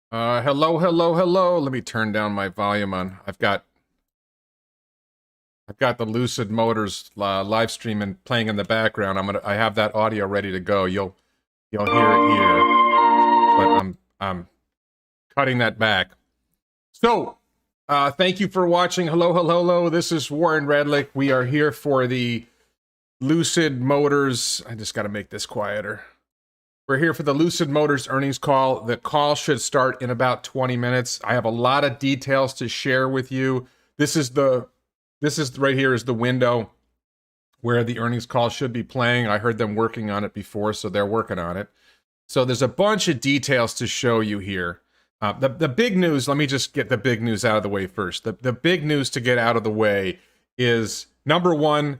Hello, hello, hello. Let me turn down my volume on. I've got the Lucid Motors live stream and playing in the background. I have that audio ready to go. You'll hear it here, but I'm cutting that back. So, thank you for watching. Hello, hello, hello. This is Warren Redlich. We are here for the Lucid Motors. I just got to make this quieter. We're here for the Lucid Motors earnings call. The call should start in about 20 minutes. I have a lot of details to share with you. This is right here is the window where the earnings call should be playing. I heard them working on it before, so they're working on it. So there's a bunch of details to show you here. The big news, let me just get the big news out of the way first. The big news to get out of the way is, number one,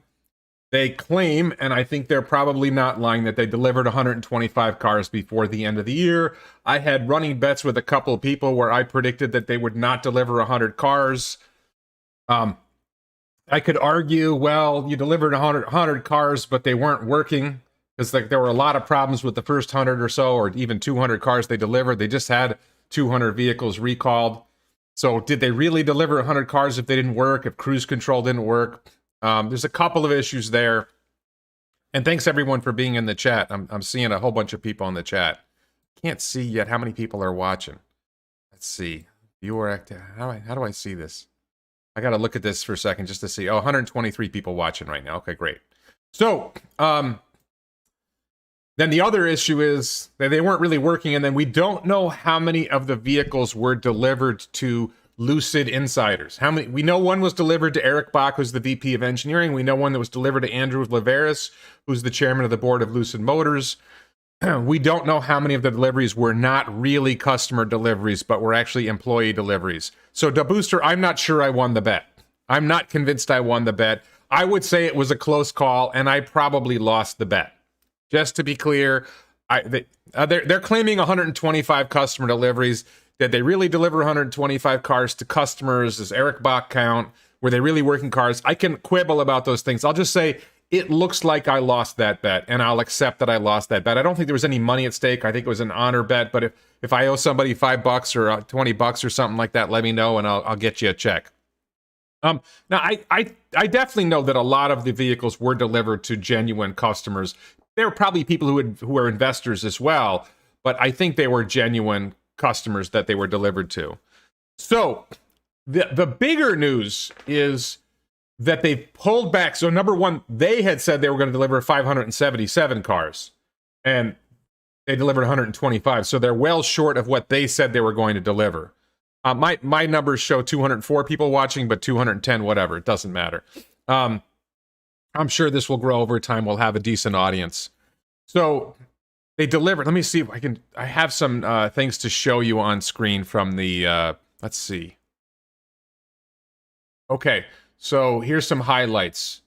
they claim, and I think they're probably not lying, that they delivered 125 cars before the end of the year. I had running bets with a couple of people where I predicted that they would not deliver 100 cars. I could argue, well, you delivered 100 cars, but they weren't working, because there were a lot of problems with the first 100 or so, or even 200 cars they delivered. They just had 200 vehicles recalled. So did they really deliver 100 cars if they didn't work, if cruise control didn't work? There's a couple of issues there. And thanks everyone for being in the chat. I'm seeing a whole bunch of people in the chat. Can't see yet how many people are watching. Let's see. Viewer active. How do I see this? I got to look at this for a second just to see. Oh, 123 people watching right now. Okay, great. So, then the other issue is that they weren't really working, and then we don't know how many of the vehicles were delivered to Lucid insiders. How many? We know one was delivered to Eric Bach, who's the VP of engineering. We know one that was delivered to Andrew Laveris, who's the chairman of the board of Lucid Motors. We don't know how many of the deliveries were not really customer deliveries, but were actually employee deliveries. So, DeBooster, I'm not sure I won the bet. I'm not convinced I won the bet. I would say it was a close call, and I probably lost the bet. Just to be clear, they're claiming 125 customer deliveries. Did they really deliver 125 cars to customers? Does Eric Bach count? Were they really working cars? I can quibble about those things. I'll just say it looks like I lost that bet, and I'll accept that I lost that bet. I don't think there was any money at stake. I think it was an honor bet, but if I owe somebody $5 or $20 or something like that, let me know, and I'll get you a check. Now, I definitely know that a lot of the vehicles were delivered to genuine customers. There were probably people who were investors as well, but I think they were genuine customers that they were delivered to. So the bigger news is that they pulled back. So number one, they had said they were going to deliver 577 cars, and they delivered 125. So they're well short of what they said they were going to deliver. My numbers show 204 people watching, but 210, whatever. It doesn't matter. I'm sure this will grow over time. We'll have a decent audience. So they delivered. Let me see if I have some things to show you on screen from the, let's see. Okay, so here's some highlights.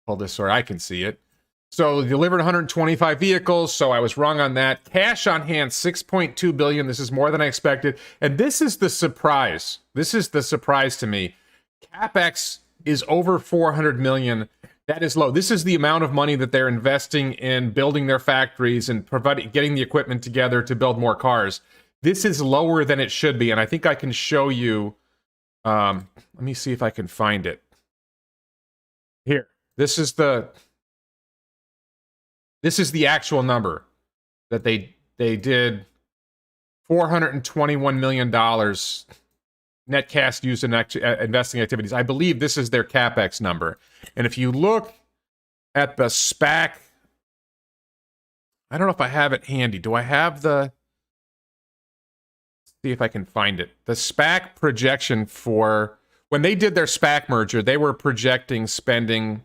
Hold this so I can see it. So they delivered 125 vehicles, so I was wrong on that. Cash on hand, $6.2 billion. This is more than I expected. And this is the surprise. This is the surprise to me. Capex is over $400 million. That is low. This is the amount of money that they're investing in building their factories and getting the equipment together to build more cars. This is lower than it should be, and I think I can show you. Let me see if I can find it. Here. This is the actual number that they did. $421 million net cash used in investing activities. I believe this is their Capex number. And if you look at the SPAC, I don't know if I have it handy. Do I have the... Let's see if I can find it. The SPAC projection for... When they did their SPAC merger, they were projecting spending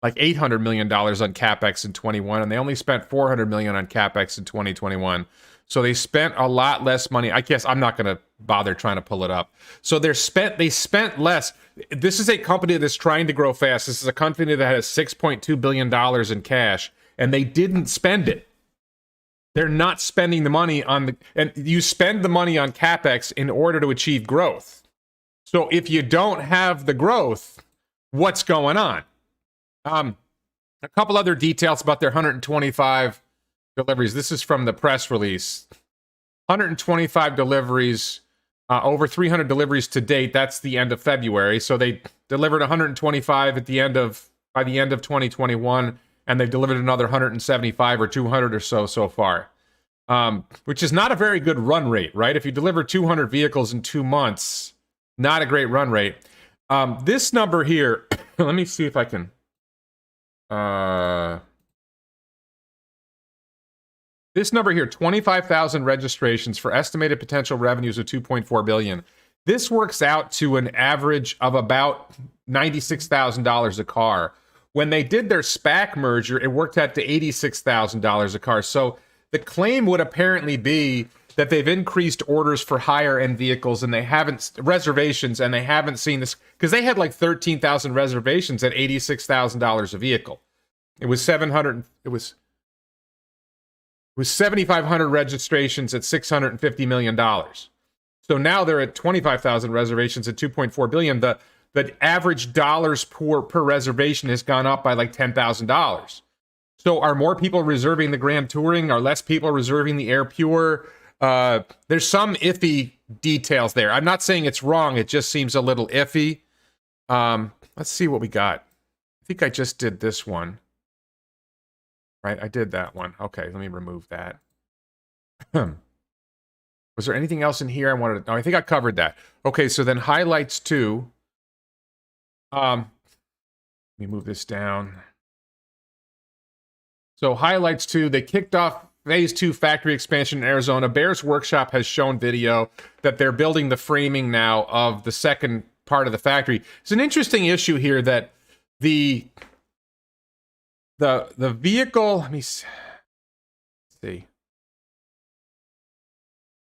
like $800 million on Capex in 21, and they only spent $400 million on Capex in 2021. So they spent a lot less money. I guess I'm not going to bother trying to pull it up. So they spent less. This is a company that's trying to grow fast. This is a company that has $6.2 billion in cash, and they didn't spend it. They're not spending the money and you spend the money on Capex in order to achieve growth. So if you don't have the growth, what's going on? A couple other details about their 125 deliveries. This is from the press release. 125 deliveries, over 300 deliveries to date. That's the end of February. So they delivered 125 by the end of 2021, and they've delivered another 175 or 200 or so far, which is not a very good run rate, right? If you deliver 200 vehicles in 2 months, not a great run rate. This number here, let me see if I can. This number here, 25,000 registrations for estimated potential revenues of 2.4 billion. This works out to an average of about $96,000 a car. When they did their SPAC merger, it worked out to $86,000 a car. So the claim would apparently be that they've increased orders for higher end vehicles and they haven't reservations, and they haven't seen this because they had like 13,000 reservations at $86,000 a vehicle. It was 7,500 registrations at $650 million. So now they're at 25,000 reservations at 2.4 billion. The average dollars per reservation has gone up by like $10,000. So are more people reserving the Grand Touring? Are less people reserving the Air Pure? There's some iffy details there. I'm not saying it's wrong. It just seems a little iffy. Let's see what we got. I think I just did this one. Right, I did that one. Okay, let me remove that. Was there anything else in here I wanted to... No, I think I covered that. Okay, so then highlights 2. Let me move this down. So highlights 2, they kicked off phase 2 factory expansion in Arizona. Bear's Workshop has shown video that they're building the framing now of the second part of the factory. It's an interesting issue here that the vehicle, let me see.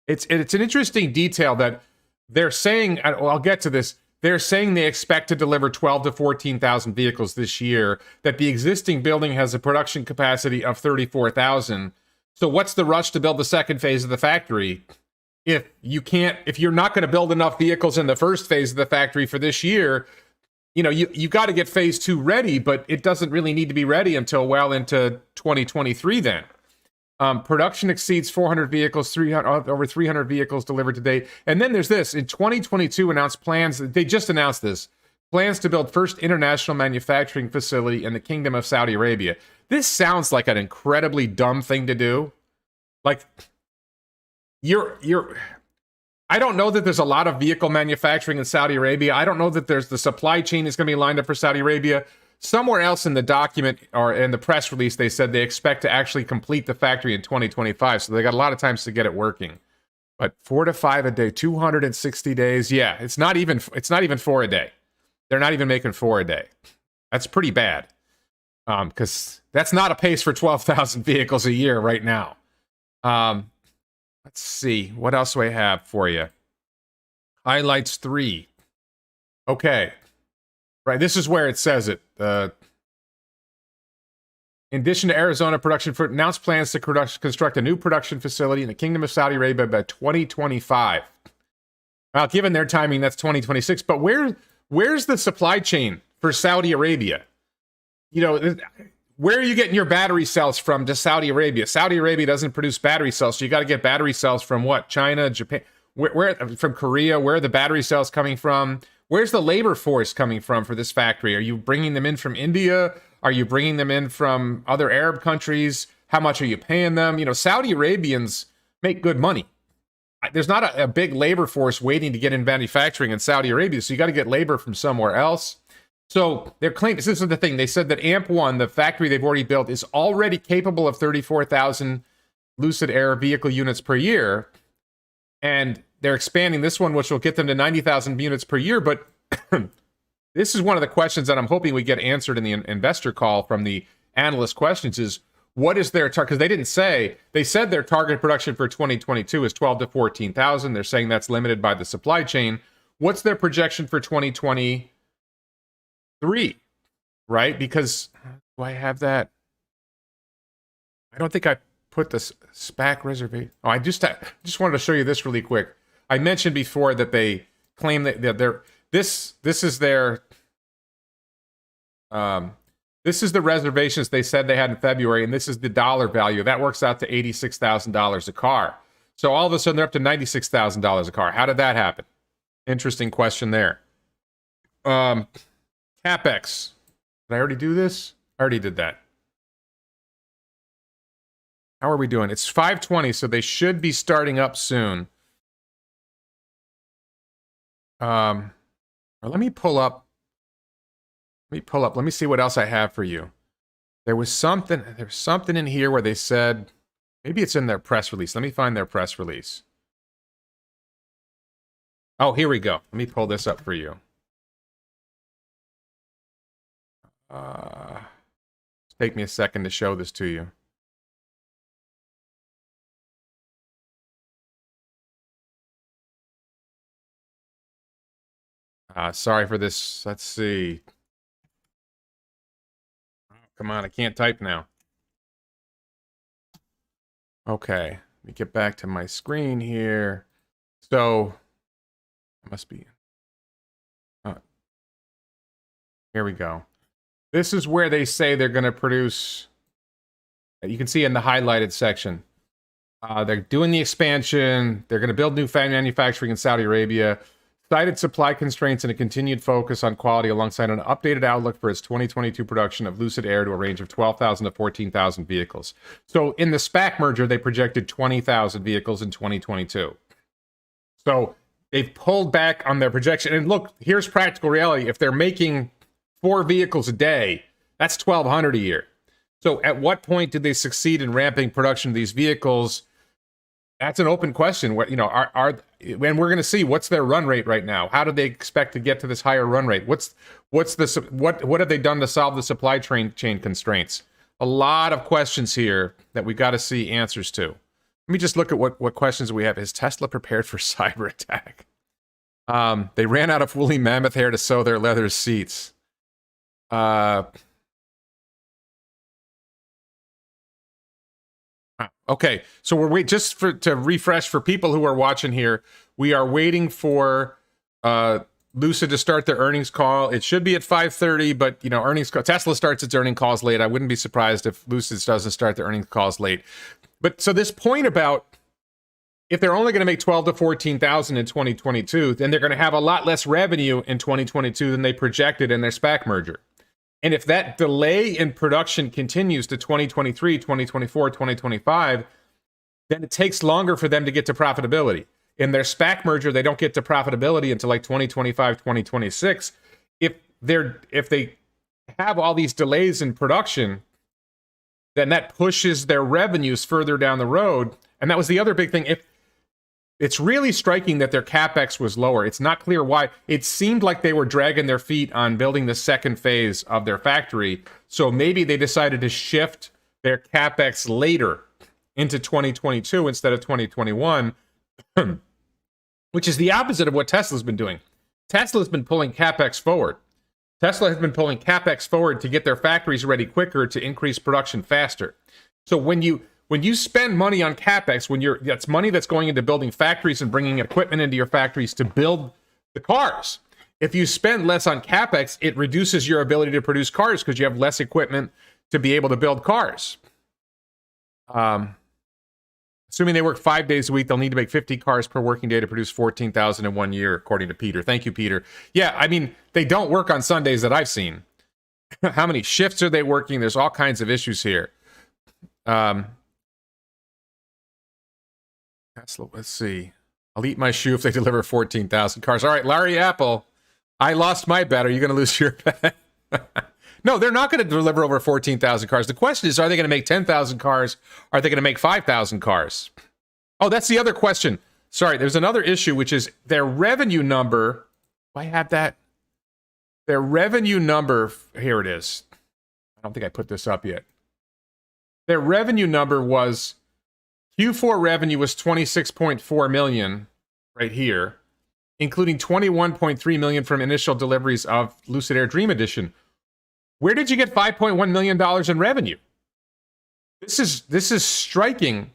It's an interesting detail that they're saying, I'll get to this, they're saying they expect to deliver 12 to 14,000 vehicles this year, that the existing building has a production capacity of 34,000. So what's the rush to build the second phase of the factory? If you're not going to build enough vehicles in the first phase of the factory for this year, you got to get phase 2 ready, but it doesn't really need to be ready until well into 2023 then. Production exceeds 400 vehicles, over 300 vehicles delivered to date. And then there's this, in 2022 announced plans, they just announced this, plans to build first international manufacturing facility in the Kingdom of Saudi Arabia. This sounds like an incredibly dumb thing to do. Like, I don't know that there's a lot of vehicle manufacturing in Saudi Arabia. I don't know that the supply chain is going to be lined up for Saudi Arabia. Somewhere else in the document or in the press release, they said they expect to actually complete the factory in 2025. So they got a lot of times to get it working. But 4 to 5 a day, 260 days. Yeah, it's not even 4 a day. They're not even making 4 a day. That's pretty bad. Because that's not a pace for 12,000 vehicles a year right now. Let's see. What else do I have for you? Highlights 3. Okay. Right. This is where it says it. In addition to Arizona production, announced plans to construct a new production facility in the Kingdom of Saudi Arabia by 2025. Well, given their timing, that's 2026. But where's the supply chain for Saudi Arabia? Where are you getting your battery cells from to Saudi Arabia? Saudi Arabia doesn't produce battery cells, so you got to get battery cells from what? China, Japan, where from Korea? Where are the battery cells coming from? Where's the labor force coming from for this factory? Are you bringing them in from India? Are you bringing them in from other Arab countries? How much are you paying them? Saudi Arabians make good money. There's not a big labor force waiting to get in manufacturing in Saudi Arabia, so you got to get labor from somewhere else. So their claim, this is the thing, they said that AMP1, the factory they've already built, is already capable of 34,000 Lucid Air vehicle units per year. And they're expanding this one, which will get them to 90,000 units per year. But this is one of the questions that I'm hoping we get answered in the investor call from the analyst questions is, what is their target? Because they didn't say, they said their target production for 2022 is 12 to 14,000. They're saying that's limited by the supply chain. What's their projection for 2023? Right? Because do I have that? I don't think I put the SPAC reservation. Oh, I just wanted to show you this really quick. I mentioned before that they claim that they're this is their this is the reservations they said they had in February, and this is the dollar value. That works out to $86,000 a car. So all of a sudden they're up to $96,000 a car. How did that happen? Interesting question there. Capex. Did I already do this? I already did that. How are we doing? It's 5:20, so they should be starting up soon. Let me pull up. Let me see what else I have for you. There was something in here where they said, maybe it's in their press release. Let me find their press release. Oh, here we go. Let me pull this up for you. Take me a second to show this to you. Sorry for this. Let's see. Come on, I can't type now. Okay, let me get back to my screen here. So, it must be. Here we go. This is where they say they're going to produce. You can see in the highlighted section. They're doing the expansion. They're going to build new manufacturing in Saudi Arabia. Cited supply constraints and a continued focus on quality alongside an updated outlook for its 2022 production of Lucid Air to a range of 12,000 to 14,000 vehicles. So in the SPAC merger, they projected 20,000 vehicles in 2022. So they've pulled back on their projection. And look, here's practical reality. If they're making 4 vehicles a day, that's 1,200 a year. So at what point did they succeed in ramping production of these vehicles? That's an open question. What, when we're going to see what's their run rate right now? How do they expect to get to this higher run rate? What have they done to solve the supply chain constraints? A lot of questions here that we got to see answers to. Let me just look at what questions we have. Is Tesla prepared for cyber attack? They ran out of woolly mammoth hair to sew their leather seats. Okay, so we're to refresh for people who are watching here. We are waiting for Lucid to start their earnings call. It should be at 5:30, but Tesla starts its earnings calls late. I wouldn't be surprised if Lucid doesn't start their earnings calls late. But so this point about if they're only going to make 12 to 14,000 in 2022, then they're going to have a lot less revenue in 2022 than they projected in their SPAC merger. And if that delay in production continues to 2023, 2024, 2025, then it takes longer for them to get to profitability. In their SPAC merger, they don't get to profitability until like 2025, 2026. If they have all these delays in production, then that pushes their revenues further down the road. And that was the other big thing. It's really striking that their Capex was lower. It's not clear why. It seemed like they were dragging their feet on building the second phase of their factory. So maybe they decided to shift their Capex later into 2022 instead of 2021, which is the opposite of what Tesla's been doing. Tesla's been pulling Capex forward. Tesla has been pulling Capex forward to get their factories ready quicker to increase production faster. So when you spend money on Capex, that's money that's going into building factories and bringing equipment into your factories to build the cars. If you spend less on Capex, it reduces your ability to produce cars because you have less equipment to be able to build cars. Assuming they work 5 days a week, they'll need to make 50 cars per working day to produce 14,000 in 1 year, according to Peter. Thank you, Peter. Yeah, I mean, they don't work on Sundays that I've seen. How many shifts are they working? There's all kinds of issues here. Let's see. I'll eat my shoe if they deliver 14,000 cars. All right, Larry Apple, I lost my bet. Are you going to lose your bet? No, they're not going to deliver over 14,000 cars. The question is, are they going to make 10,000 cars? Are they going to make 5,000 cars? Oh, that's the other question. Sorry, there's another issue, which is their revenue number. Do I have that? Their revenue number, here it is. I don't think I put this up yet. Their revenue number was, Q4 revenue was 26.4 million right here, including 21.3 million from initial deliveries of Lucid Air Dream Edition. Where did you get $5.1 million in revenue? This is striking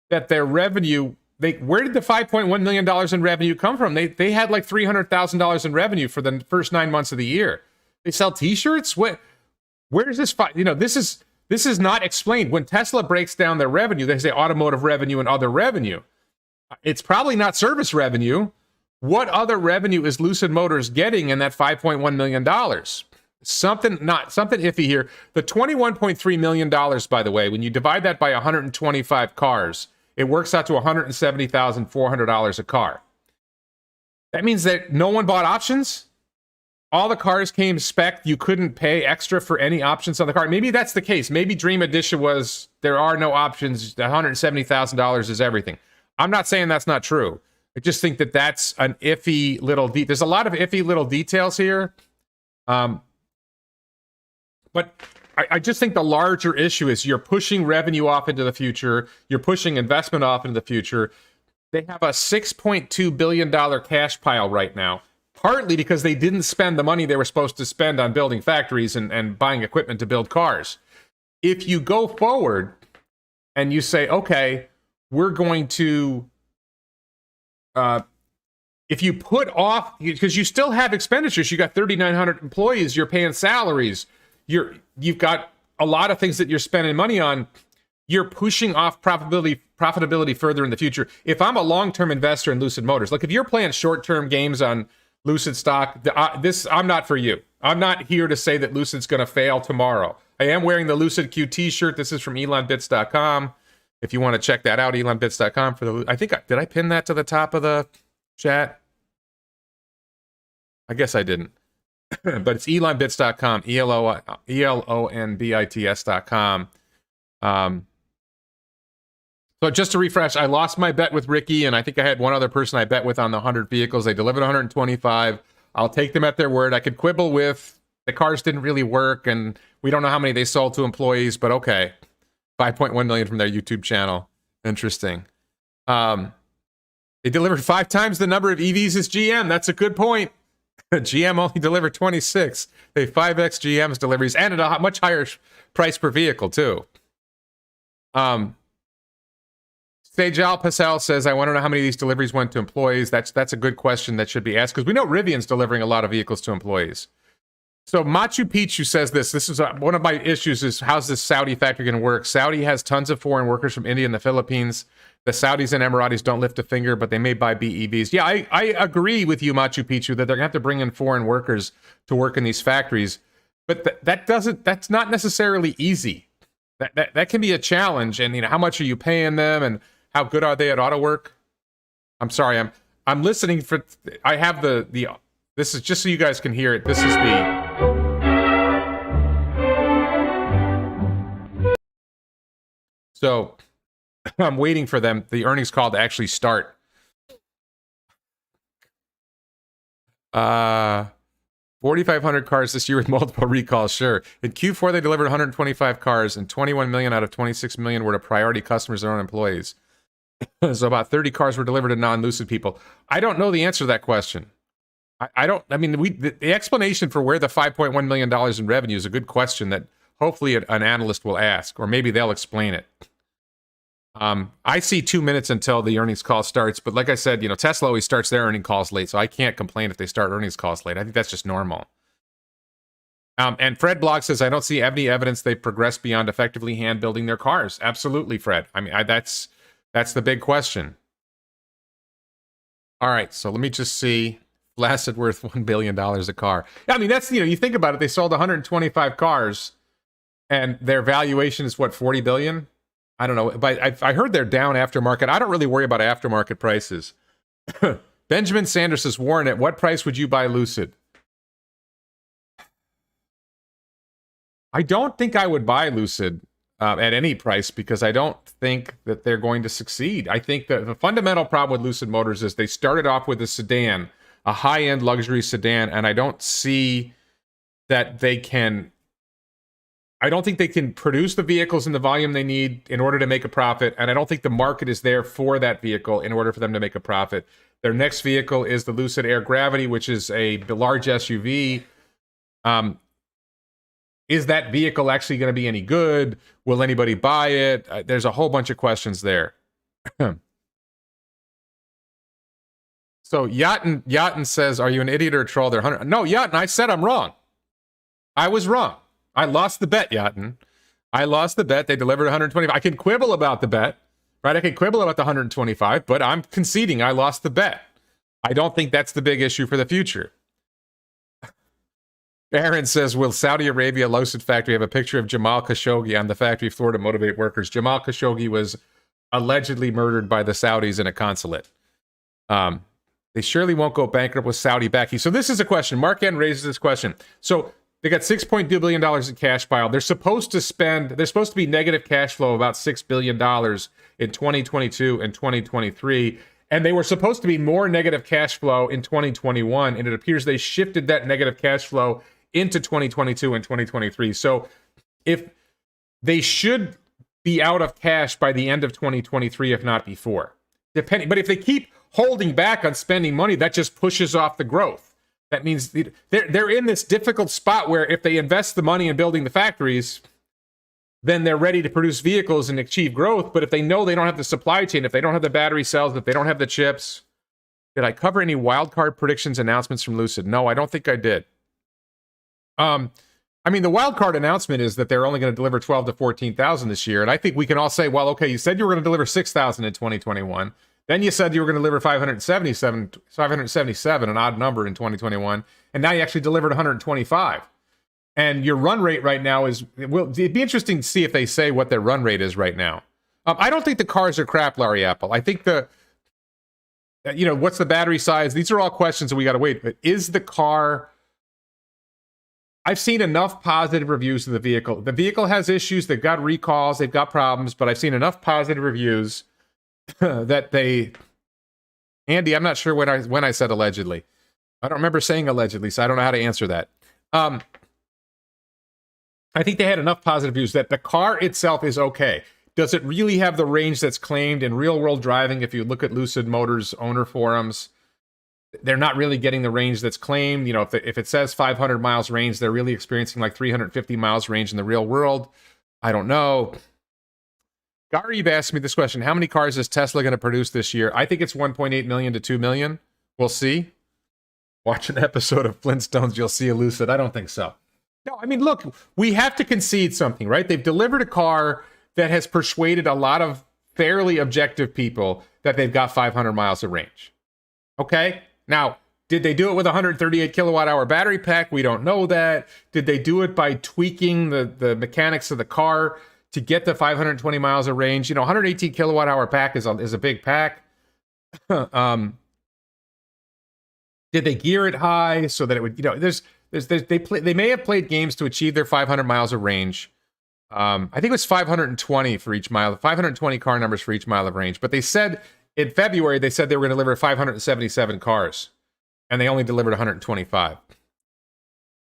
that their revenue, where did the $5.1 million in revenue come from? They had like $300,000 in revenue for the first 9 months of the year. They sell t-shirts? Where is this? This is not explained. When Tesla breaks down their revenue, they say automotive revenue and other revenue. It's probably not service revenue. What other revenue is Lucid Motors getting in that $5.1 million? Something iffy here. The $21.3 million, by the way, when you divide that by 125 cars, it works out to $170,400 a car. That means that no one bought options. All the cars came spec. You couldn't pay extra for any options on the car. Maybe that's the case. Maybe Dream Edition was there are no options. $170,000 is everything. I'm not saying that's not true. I just think that that's an iffy little. There's a lot of iffy little details here. But I just think the larger issue is you're pushing revenue off into the future. You're pushing investment off into the future. They have a $6.2 billion cash pile right now, partly because they didn't spend the money they were supposed to spend on building factories and buying equipment to build cars. If you go forward and you say, okay, we're going to, if you put off, because you still have expenditures, you got 3,900 employees, you're paying salaries, you've got a lot of things that you're spending money on. You're pushing off profitability further in the future. If I'm a long-term investor in Lucid Motors, like if you're playing short-term games on Lucid stock, I'm not for you. I'm not here to say that Lucid's going to fail tomorrow. I am wearing the Lucid Q t-shirt. This is from elonbits.com. If you want to check that out, elonbits.com for the. I think did I pin that to the top of the chat? I guess I didn't. But it's elonbits.com, elonbits.com. So just to refresh, I lost my bet with Ricky, and I think I had one other person I bet with on the 100 vehicles. They delivered 125. I'll take them at their word. I could quibble with the cars didn't really work, and we don't know how many they sold to employees, but okay. 5.1 million from their YouTube channel. Interesting. They delivered 5 times the number of EVs as GM. That's a good point. GM only delivered 26. They 5x GM's deliveries, and at a much higher price per vehicle, too. Sejal Pascal says, I want to know how many of these deliveries went to employees. That's a good question that should be asked, because we know Rivian's delivering a lot of vehicles to employees. So Machu Picchu says this is one of my issues is how's this Saudi factory going to work? Saudi has tons of foreign workers from India and the Philippines. The Saudis and Emiratis don't lift a finger, but they may buy BEVs. Yeah, I agree with you, Machu Picchu, that they're going to have to bring in foreign workers to work in these factories. But that's not necessarily easy. That can be a challenge. And how much are you paying them, and how good are they at auto work? I'm sorry, I'm listening for. I have the. This is just so you guys can hear it. This is the. So, I'm waiting for the earnings call to actually start. 4,500 cars this year with multiple recalls, sure. In Q4, they delivered 125 cars, and 21 million out of 26 million were to priority customers and their own employees. So about 30 cars were delivered to non-Lucid people. I don't know the answer to that question. The explanation for where the $5.1 million in revenue is a good question that hopefully an analyst will ask, or maybe they'll explain it. I see 2 minutes until the earnings call starts, but like I said, Tesla always starts their earnings calls late, so I can't complain if they start earnings calls late. I think that's just normal. And Fred Blog says, I don't see any evidence they've progressed beyond effectively hand building their cars. Absolutely, Fred. That's the big question. All right, so let me just see. Blasted worth $1 billion a car. That's, you think about it, they sold 125 cars, and their valuation is what, 40 billion? I don't know, but I heard they're down aftermarket. I don't really worry about aftermarket prices. Benjamin Sanders says, Warren, at what price would you buy Lucid? I don't think I would buy Lucid at any price, because I don't think that they're going to succeed. I think that the fundamental problem with Lucid Motors is they started off with a sedan, a high-end luxury sedan, and I don't see that they can. I don't think they can produce the vehicles in the volume they need in order to make a profit, and I don't think the market is there for that vehicle in order for them to make a profit. Their next vehicle is the Lucid Air Gravity, which is a large SUV. Is that vehicle actually going to be any good? Will anybody buy it? There's a whole bunch of questions there. So Yatin says, are you an idiot or a troll? They're 100. No, Yatin, I said I'm wrong. I was wrong. I lost the bet, Yatin. I lost the bet. They delivered 125. I can quibble about the bet, right? I could quibble about the 125, but I'm conceding I lost the bet. I don't think that's the big issue for the future. Aaron says, will Saudi Arabia Lucid factory have a picture of Jamal Khashoggi on the factory floor to motivate workers? Jamal Khashoggi was allegedly murdered by the Saudis in a consulate. They surely won't go bankrupt with Saudi backing. So this is a question. Mark N raises this question. So they got $6.2 billion in cash pile. They're supposed to be negative cash flow of about $6 billion in 2022 and 2023. And they were supposed to be more negative cash flow in 2021. And it appears they shifted that negative cash flow into 2022 and 2023. So if they should be out of cash by the end of 2023, if not before, depending. But if they keep holding back on spending money, that just pushes off the growth. That means they're in this difficult spot where if they invest the money in building the factories, then they're ready to produce vehicles and achieve growth. But if they know they don't have the supply chain, if they don't have the battery cells, if they don't have the chips, did I cover any wildcard predictions announcements from Lucid? No, I don't think I did. I mean, the wildcard announcement is that they're only going to deliver 12 to 14,000 this year. And I think we can all say, well, okay, you said you were going to deliver 6,000 in 2021. Then you said you were going to deliver 577, an odd number in 2021. And now you actually delivered 125. And your run rate right now is, well, it'd be interesting to see if they say what their run rate is right now. I don't think the cars are crap, Larry Apple. I think what's the battery size? These are all questions that we got to wait. But is the car... I've seen enough positive reviews of the vehicle. The vehicle has issues. They've got recalls. They've got problems. But I've seen enough positive reviews that they... Andy, I'm not sure when I said allegedly. I don't remember saying allegedly, so I don't know how to answer that. I think they had enough positive reviews that the car itself is okay. Does it really have the range that's claimed in real-world driving? If you look at Lucid Motors owner forums, they're not really getting the range that's claimed. You know, if it says 500 miles range, they're really experiencing like 350 miles range in the real world. I don't know. Garib asked me this question. How many cars is Tesla going to produce this year? I think it's 1.8 million to 2 million. We'll see. Watch an episode of Flintstones. You'll see a Lucid. I don't think so. No, I mean, look, we have to concede something, right? They've delivered a car that has persuaded a lot of fairly objective people that they've got 500 miles of range. Okay? Now, did they do it with a 138 kilowatt hour battery pack? We don't know that. Did they do it by tweaking the mechanics of the car to get the 520 miles of range? You know, 118 kilowatt hour pack is a big pack. Did they gear it high so that it would, they may have played games to achieve their 500 miles of range. I think it was 520 for each mile, 520 car numbers for each mile of range. But they said in February, they said they were going to deliver 577 cars, and they only delivered 125.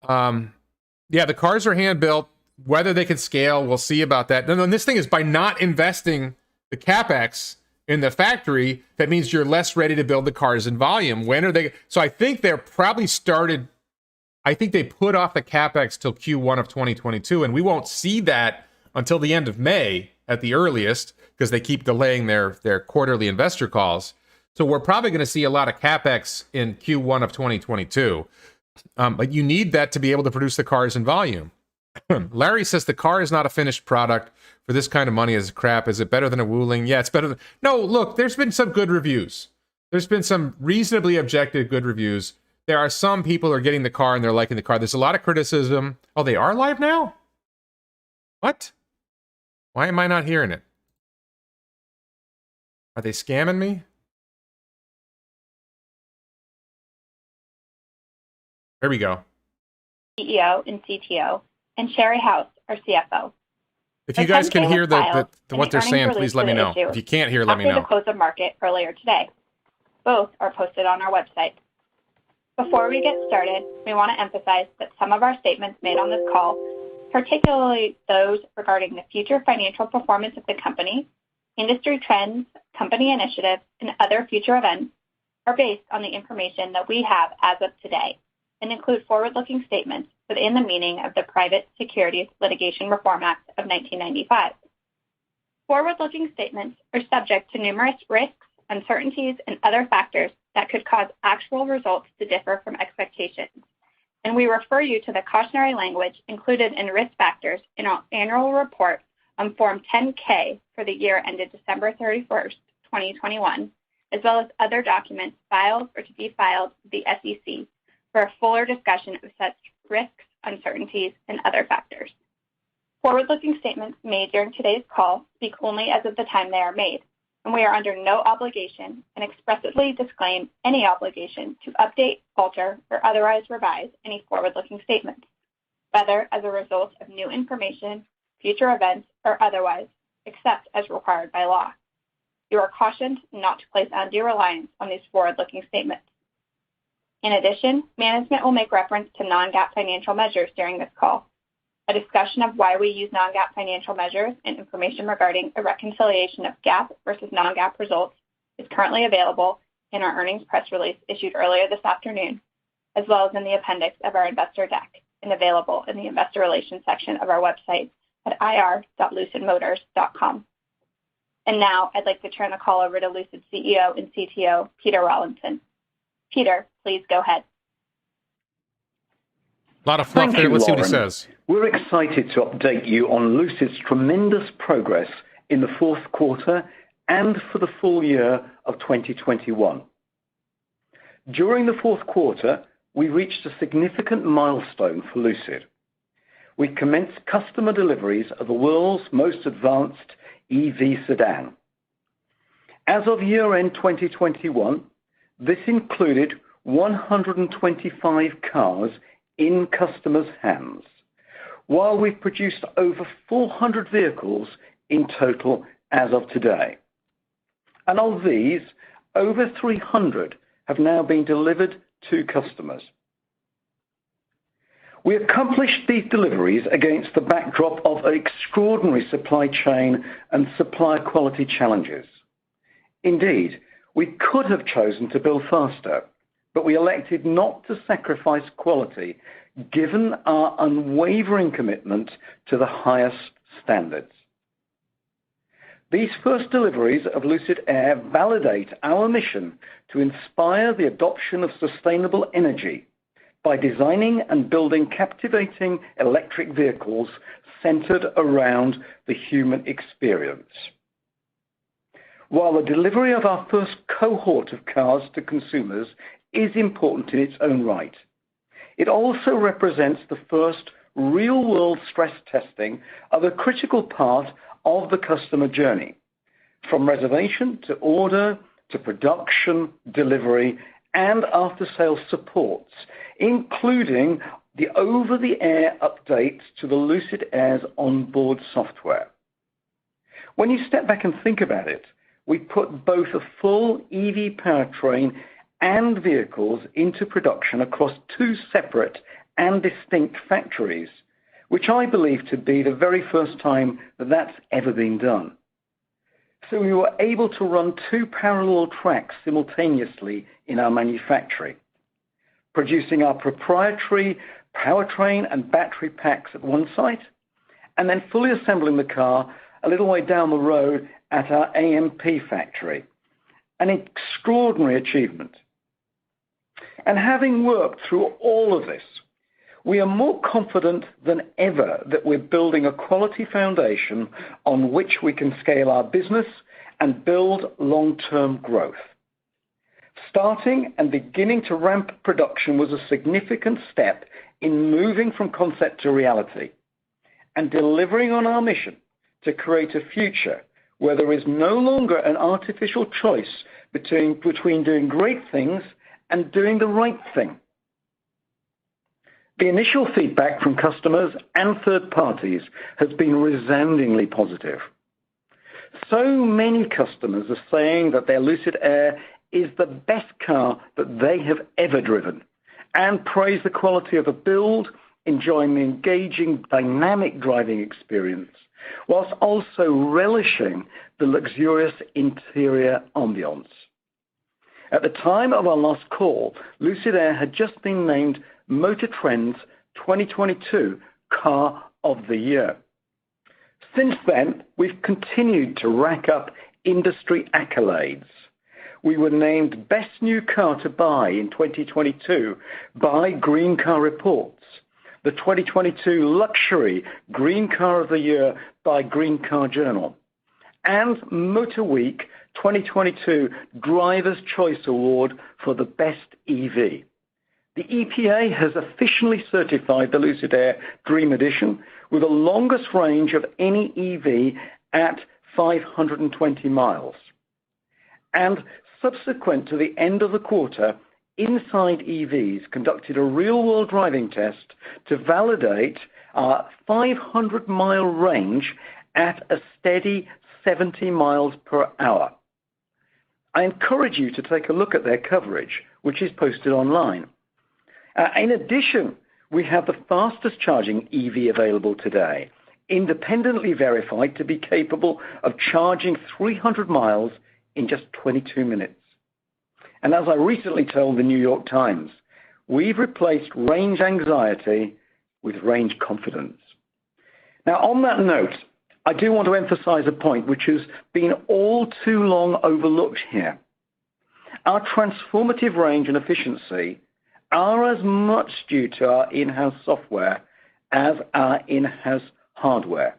Yeah, the cars are hand built. Whether they can scale, we'll see about that. No, this thing is by not investing the Capex in the factory, that means you're less ready to build the cars in volume. When are they? So I think they're probably started. I think they put off the Capex till Q1 of 2022, and we won't see that until the end of May at the earliest, because they keep delaying their quarterly investor calls. So we're probably going to see a lot of Capex in Q1 of 2022. But you need that to be able to produce the cars in volume. Larry says the car is not a finished product for this kind of money is crap. Is it better than a Wuling? Yeah, it's better than... No, look, there's been some good reviews. There's been some reasonably objective good reviews. There are some people who are getting the car and they're liking the car. There's a lot of criticism. Oh, they are live now? What? Why am I not hearing it? Are they scamming me? There we go. CEO and CTO, and Sherry House, our CFO. If you guys can hear what they're saying, please let me know. If you can't hear, let me know. After the close of market earlier today. Both are posted on our website. Before we get started, we want to emphasize that some of our statements made on this call, particularly those regarding the future financial performance of the company, industry trends, company initiatives, and other future events, are based on the information that we have as of today and include forward-looking statements within the meaning of the Private Securities Litigation Reform Act of 1995. Forward-looking statements are subject to numerous risks, uncertainties, and other factors that could cause actual results to differ from expectations, and we refer you to the cautionary language included in risk factors in our annual report on Form 10-K for the year ended December 31st, 2021, as well as other documents filed or to be filed with the SEC for a fuller discussion of such risks, uncertainties, and other factors. Forward-looking statements made during today's call speak only as of the time they are made, and we are under no obligation and expressly disclaim any obligation to update, alter, or otherwise revise any forward-looking statements, whether as a result of new information, future events, or otherwise, except as required by law. You are cautioned not to place undue reliance on these forward-looking statements. In addition, management will make reference to non-GAAP financial measures during this call. A discussion of why we use non-GAAP financial measures and information regarding a reconciliation of GAAP versus non-GAAP results is currently available in our earnings press release issued earlier this afternoon, as well as in the appendix of our investor deck and available in the investor relations section of our website at ir.lucidmotors.com. And now I'd like to turn the call over to Lucid CEO and CTO, Peter Rawlinson. Peter, please go ahead. A lot of fluff there. Let's see what he says. We're excited to update you on Lucid's tremendous progress in the fourth quarter and for the full year of 2021. During the fourth quarter, we reached a significant milestone for Lucid. We commenced customer deliveries of the world's most advanced EV sedan. As of year-end 2021, this included 125 cars in customers' hands, while we've produced over 400 vehicles in total as of today. And of these, over 300 have now been delivered to customers. We accomplished these deliveries against the backdrop of extraordinary supply chain and supply quality challenges. Indeed, we could have chosen to build faster, but we elected not to sacrifice quality given our unwavering commitment to the highest standards. These first deliveries of Lucid Air validate our mission to inspire the adoption of sustainable energy by designing and building captivating electric vehicles centered around the human experience. While the delivery of our first cohort of cars to consumers is important in its own right, it also represents the first real-world stress testing of a critical part of the customer journey, from reservation to order to production, delivery, and after-sales supports, including the over-the-air updates to the Lucid Air's onboard software. When you step back and think about it, we put both a full EV powertrain and vehicles into production across two separate and distinct factories, which I believe to be the very first time that that's ever been done. So we were able to run two parallel tracks simultaneously in our manufacturing, producing our proprietary powertrain and battery packs at one site, and then fully assembling the car a little way down the road at our AMP factory. An extraordinary achievement. And having worked through all of this, we are more confident than ever that we're building a quality foundation on which we can scale our business and build long-term growth. Starting and beginning to ramp production was a significant step in moving from concept to reality and delivering on our mission to create a future where there is no longer an artificial choice between doing great things and doing the right thing. The initial feedback from customers and third parties has been resoundingly positive. So many customers are saying that their Lucid Air is the best car that they have ever driven and praise the quality of the build, enjoying the engaging, dynamic driving experience, whilst also relishing the luxurious interior ambiance. At the time of our last call, Lucid Air had just been named Motor Trend's 2022 Car of the Year. Since then, we've continued to rack up industry accolades. We were named Best New Car to Buy in 2022 by Green Car Reports, the 2022 Luxury Green Car of the Year by Green Car Journal, and Motor Week 2022 Driver's Choice Award for the best EV. The EPA has officially certified the Lucid Air Dream Edition with the longest range of any EV at 520 miles. And subsequent to the end of the quarter, Inside EVs conducted a real-world driving test to validate our 500-mile range at a steady 70 miles per hour. I encourage you to take a look at their coverage, which is posted online. In addition, we have the fastest charging EV available today, independently verified to be capable of charging 300 miles in just 22 minutes. And as I recently told the New York Times, we've replaced range anxiety with range confidence. Now, on that note, I do want to emphasize a point which has been all too long overlooked here. Our transformative range and efficiency are as much due to our in-house software as our in-house hardware.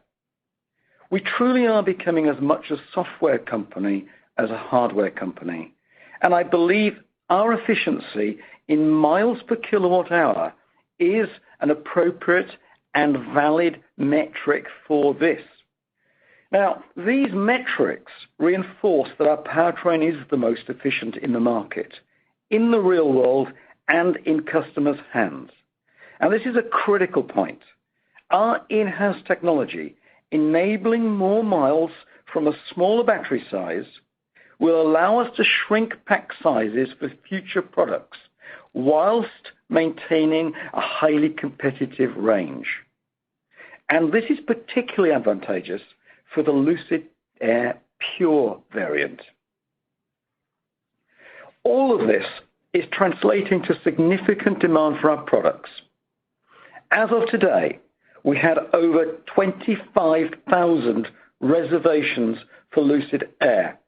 We truly are becoming as much a software company as a hardware company. And I believe our efficiency in miles per kilowatt hour is an appropriate and valid metric for this. Now, these metrics reinforce that our powertrain is the most efficient in the market, in the real world, and in customers' hands. And this is a critical point. Our in-house technology, enabling more miles from a smaller battery size, will allow us to shrink pack sizes for future products whilst maintaining a highly competitive range. And this is particularly advantageous for the Lucid Air Pure variant. All of this is translating to significant demand for our products. As of today, we had over 25,000 reservations for Lucid Air,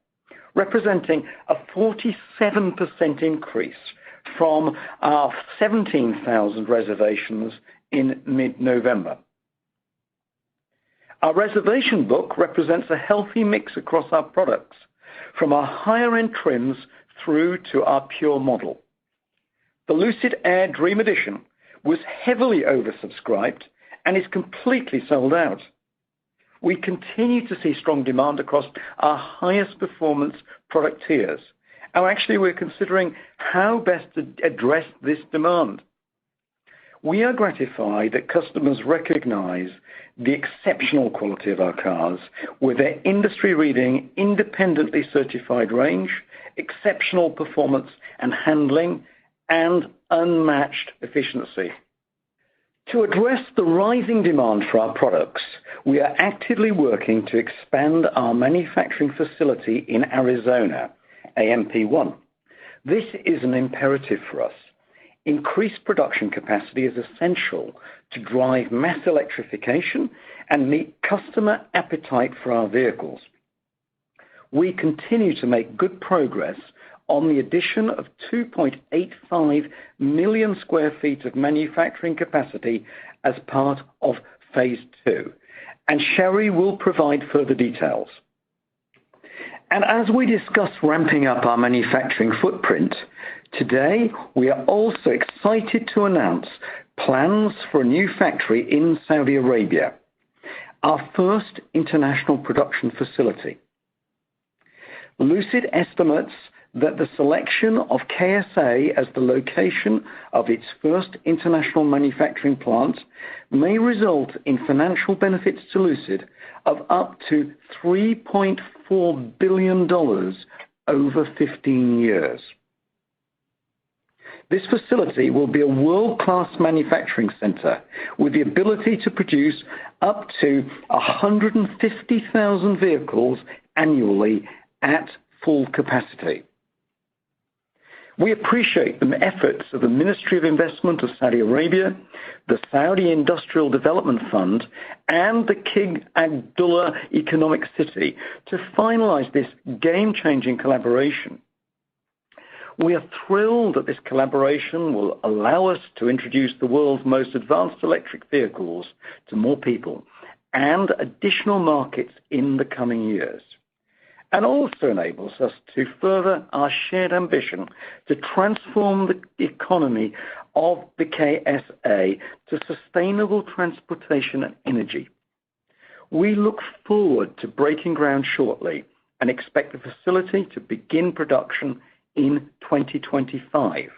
representing a 47% increase from our 17,000 reservations in mid-November. Our reservation book represents a healthy mix across our products, from our higher-end trims through to our Pure model. The Lucid Air Dream Edition was heavily oversubscribed and is completely sold out. We continue to see strong demand across our highest performance product tiers. And actually, we're considering how best to address this demand. We are gratified that customers recognize the exceptional quality of our cars with their industry-leading, independently certified range, exceptional performance and handling, and unmatched efficiency. To address the rising demand for our products, we are actively working to expand our manufacturing facility in Arizona, AMP1. This is an imperative for us. Increased production capacity is essential to drive mass electrification and meet customer appetite for our vehicles. We continue to make good progress on the addition of 2.85 million square feet of manufacturing capacity as part of Phase 2, and Sherry will provide further details. And as we discuss ramping up our manufacturing footprint, today we are also excited to announce plans for a new factory in Saudi Arabia, our first international production facility. Lucid estimates that the selection of KSA as the location of its first international manufacturing plant may result in financial benefits to Lucid of up to $3.4 billion over 15 years. This facility will be a world-class manufacturing center with the ability to produce up to 150,000 vehicles annually at full capacity. We appreciate the efforts of the Ministry of Investment of Saudi Arabia, the Saudi Industrial Development Fund, and the King Abdullah Economic City to finalize this game-changing collaboration. We are thrilled that this collaboration will allow us to introduce the world's most advanced electric vehicles to more people and additional markets in the coming years, and also enables us to further our shared ambition to transform the economy of the KSA to sustainable transportation and energy. We look forward to breaking ground shortly and expect the facility to begin production in 2025.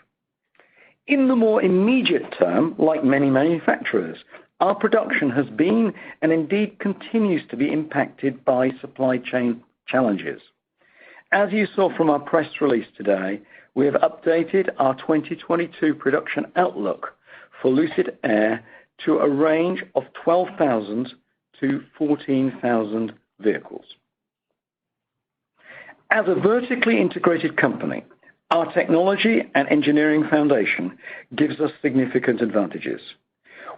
In the more immediate term, like many manufacturers, our production has been and indeed continues to be impacted by supply chain challenges. As you saw from our press release today, we have updated our 2022 production outlook for Lucid Air to a range of 12,000 to 14,000 vehicles. As a vertically integrated company, our technology and engineering foundation gives us significant advantages.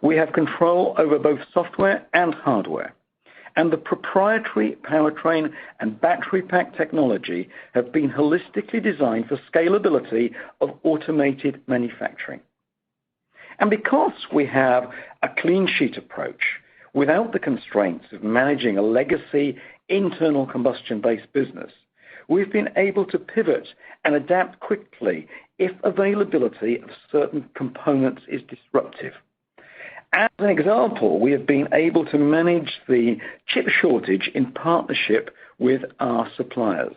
We have control over both software and hardware, and the proprietary powertrain and battery pack technology have been holistically designed for scalability of automated manufacturing. And because we have a clean sheet approach, without the constraints of managing a legacy internal combustion-based business, we've been able to pivot and adapt quickly if availability of certain components is disruptive. As an example, we have been able to manage the chip shortage in partnership with our suppliers.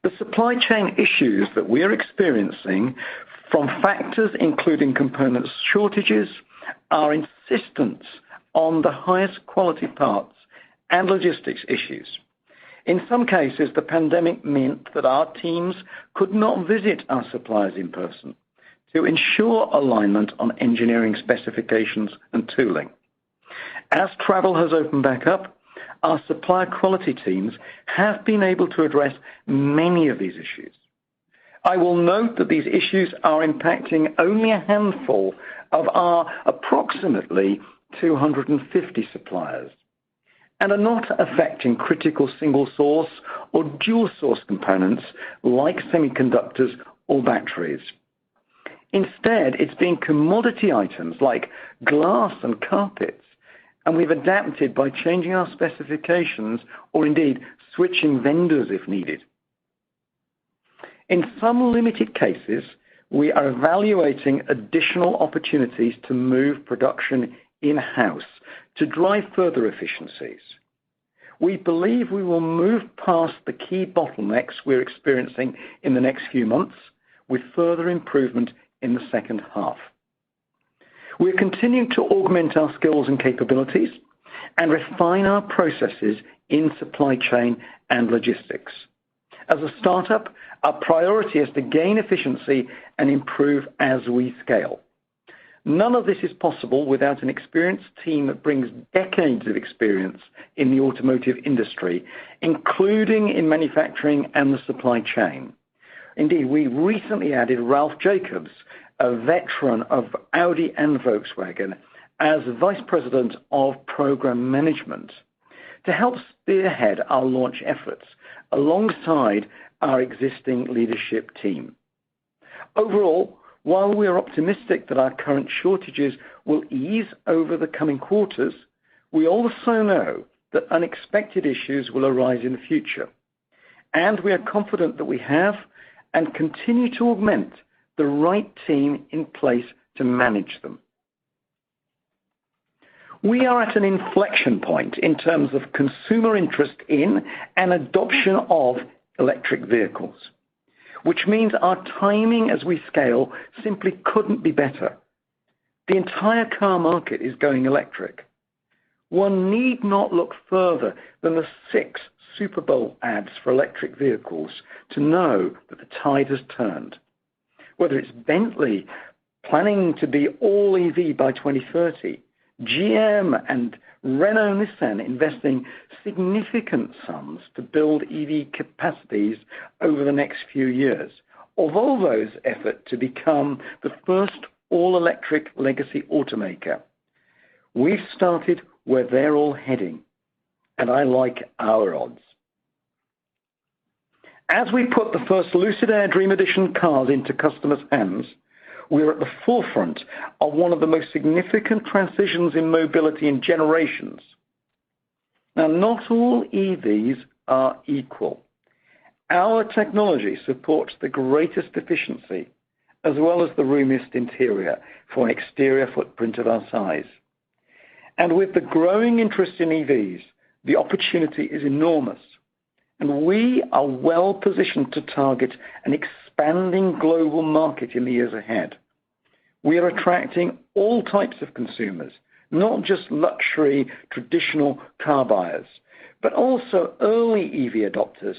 The supply chain issues that we're experiencing from factors including component shortages, our insistence on the highest quality parts, and logistics issues. In some cases, the pandemic meant that our teams could not visit our suppliers in person to ensure alignment on engineering specifications and tooling. As travel has opened back up, our supplier quality teams have been able to address many of these issues. I will note that these issues are impacting only a handful of our approximately 250 suppliers and are not affecting critical single source or dual source components like semiconductors or batteries. Instead, it's been commodity items like glass and carpets, and we've adapted by changing our specifications or indeed switching vendors if needed. In some limited cases, we are evaluating additional opportunities to move production in-house to drive further efficiencies. We believe we will move past the key bottlenecks we're experiencing in the next few months with further improvement in the second half. We're continuing to augment our skills and capabilities and refine our processes in supply chain and logistics. As a startup, our priority is to gain efficiency and improve as we scale. None of this is possible without an experienced team that brings decades of experience in the automotive industry, including in manufacturing and the supply chain. Indeed, we recently added Ralph Jacobs, a veteran of Audi and Volkswagen, as Vice President of Program Management to help spearhead our launch efforts alongside our existing leadership team. Overall, while we are optimistic that our current shortages will ease over the coming quarters, we also know that unexpected issues will arise in the future. And we are confident that we have and continue to augment the right team in place to manage them. We are at an inflection point in terms of consumer interest in and adoption of electric vehicles, which means our timing as we scale simply couldn't be better. The entire car market is going electric. One need not look further than the 6 Super Bowl ads for electric vehicles to know that the tide has turned. Whether it's Bentley planning to be all EV by 2030, GM and Renault Nissan investing significant sums to build EV capacities over the next few years, or Volvo's effort to become the first all-electric legacy automaker. We've started where they're all heading, and I like our odds. As we put the first Lucid Air Dream Edition cars into customers' hands, we're at the forefront of one of the most significant transitions in mobility in generations. Now, not all EVs are equal. Our technology supports the greatest efficiency, as well as the roomiest interior for an exterior footprint of our size. And with the growing interest in EVs, the opportunity is enormous. And we are well positioned to target an expanding global market in the years ahead. We are attracting all types of consumers, not just luxury, traditional car buyers, but also early EV adopters,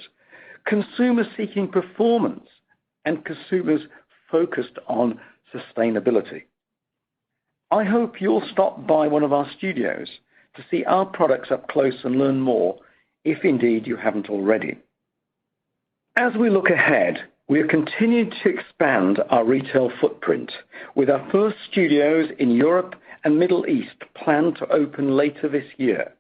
consumers seeking performance, and consumers focused on sustainability. I hope you'll stop by one of our studios to see our products up close and learn more, if indeed you haven't already. As we look ahead, we are continuing to expand our retail footprint, with our first studios in Europe and Middle East planned to open later this year.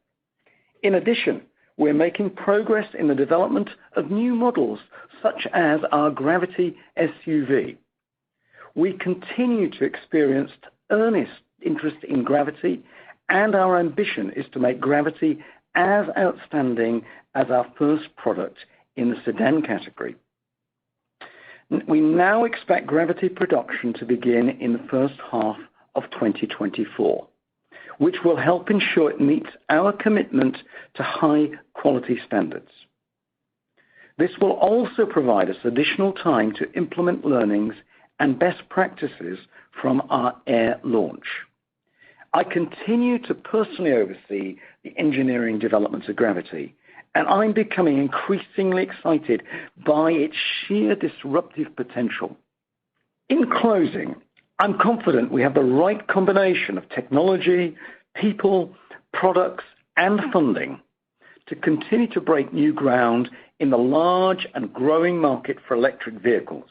In addition, we're making progress in the development of new models, such as our Gravity SUV. We continue to experience earnest interest in Gravity, and our ambition is to make Gravity as outstanding as our first product in the sedan category. We now expect Gravity production to begin in the first half of 2024, which will help ensure it meets our commitment to high quality standards. This will also provide us additional time to implement learnings and best practices from our Air launch. I continue to personally oversee the engineering development of Gravity, and I'm becoming increasingly excited by its sheer disruptive potential. In closing, I'm confident we have the right combination of technology, people, products, and funding to continue to break new ground in the large and growing market for electric vehicles.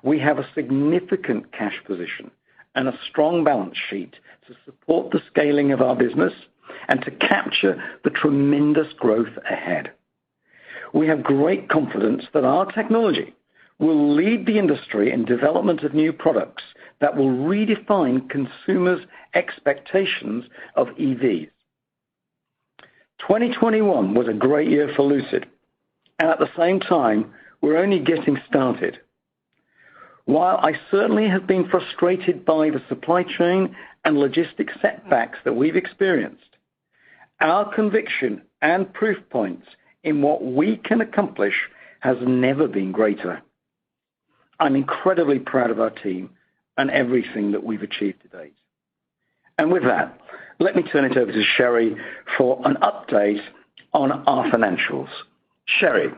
We have a significant cash position and a strong balance sheet to support the scaling of our business and to capture the tremendous growth ahead. We have great confidence that our technology will lead the industry in development of new products that will redefine consumers' expectations of EVs. 2021 was a great year for Lucid, and at the same time, we're only getting started. While I certainly have been frustrated by the supply chain and logistics setbacks that we've experienced, our conviction and proof points in what we can accomplish has never been greater. I'm incredibly proud of our team and everything that we've achieved to date. And with that, let me turn it over to Sherry for an update on our financials. Sherry.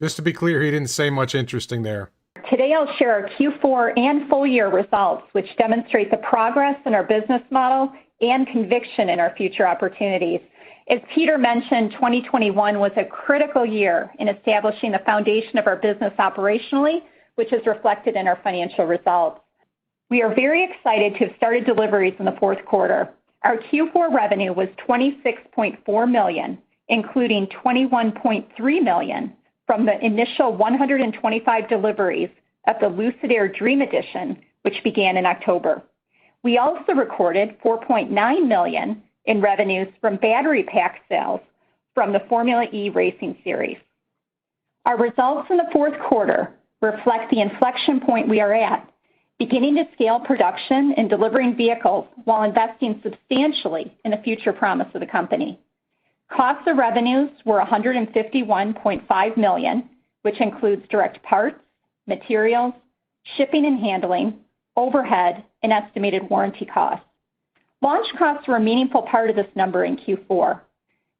Just to be clear, he didn't say much interesting there. Today I'll share our Q4 and full year results, which demonstrate the progress in our business model and conviction in our future opportunities. As Peter mentioned, 2021 was a critical year in establishing the foundation of our business operationally, which is reflected in our financial results. We are very excited to have started deliveries in the fourth quarter. Our Q4 revenue was $26.4 million, including $21.3 million from the initial 125 deliveries of the Lucid Air Dream Edition, which began in October. We also recorded $4.9 million in revenues from battery pack sales from the Formula E Racing Series. Our results in the fourth quarter reflect the inflection point we are at, beginning to scale production and delivering vehicles while investing substantially in the future promise of the company. Cost of revenues were $151.5 million, which includes direct parts, materials, shipping and handling, overhead, and estimated warranty costs. Launch costs were a meaningful part of this number in Q4.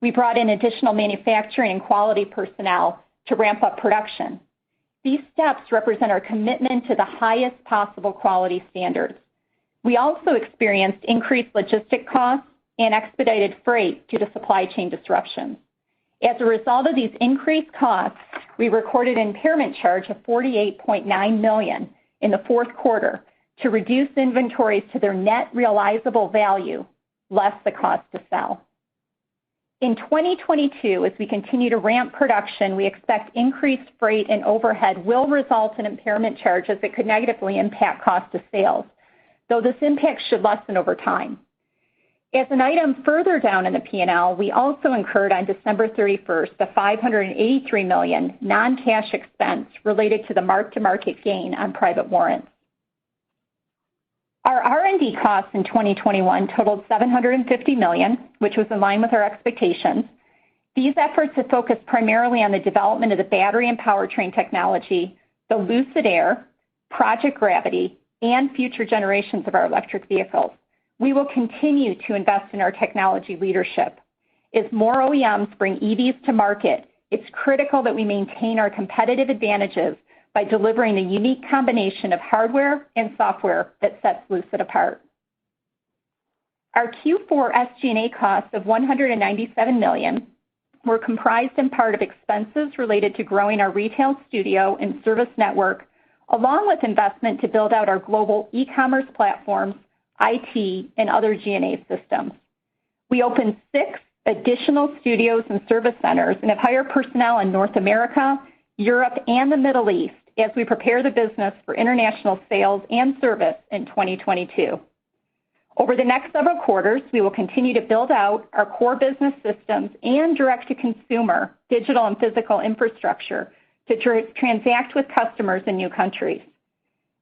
We brought in additional manufacturing and quality personnel to ramp up production. These steps represent our commitment to the highest possible quality standards. We also experienced increased logistic costs and expedited freight due to supply chain disruptions. As a result of these increased costs, we recorded an impairment charge of $48.9 million in the fourth quarter to reduce inventories to their net realizable value, less the cost to sell. In 2022, as we continue to ramp production, we expect increased freight and overhead will result in impairment charges that could negatively impact cost of sales, though this impact should lessen over time. As an item further down in the P&L, we also incurred on December 31st a $583 million non-cash expense related to the mark-to-market gain on private warrants. Our R&D costs in 2021 totaled $750 million, which was in line with our expectations. These efforts have focused primarily on the development of the battery and powertrain technology, the Lucid Air, Project Gravity, and future generations of our electric vehicles. We will continue to invest in our technology leadership. As more OEMs bring EVs to market, it's critical that we maintain our competitive advantages by delivering the unique combination of hardware and software that sets Lucid apart. Our Q4 SG&A costs of $197 million were comprised in part of expenses related to growing our retail studio and service network, along with investment to build out our global e-commerce platforms, IT, and other G&A systems. We opened 6 additional studios and service centers and have hired personnel in North America, Europe, and the Middle East as we prepare the business for international sales and service in 2022. Over the next several quarters, we will continue to build out our core business systems and direct-to-consumer digital and physical infrastructure to transact with customers in new countries.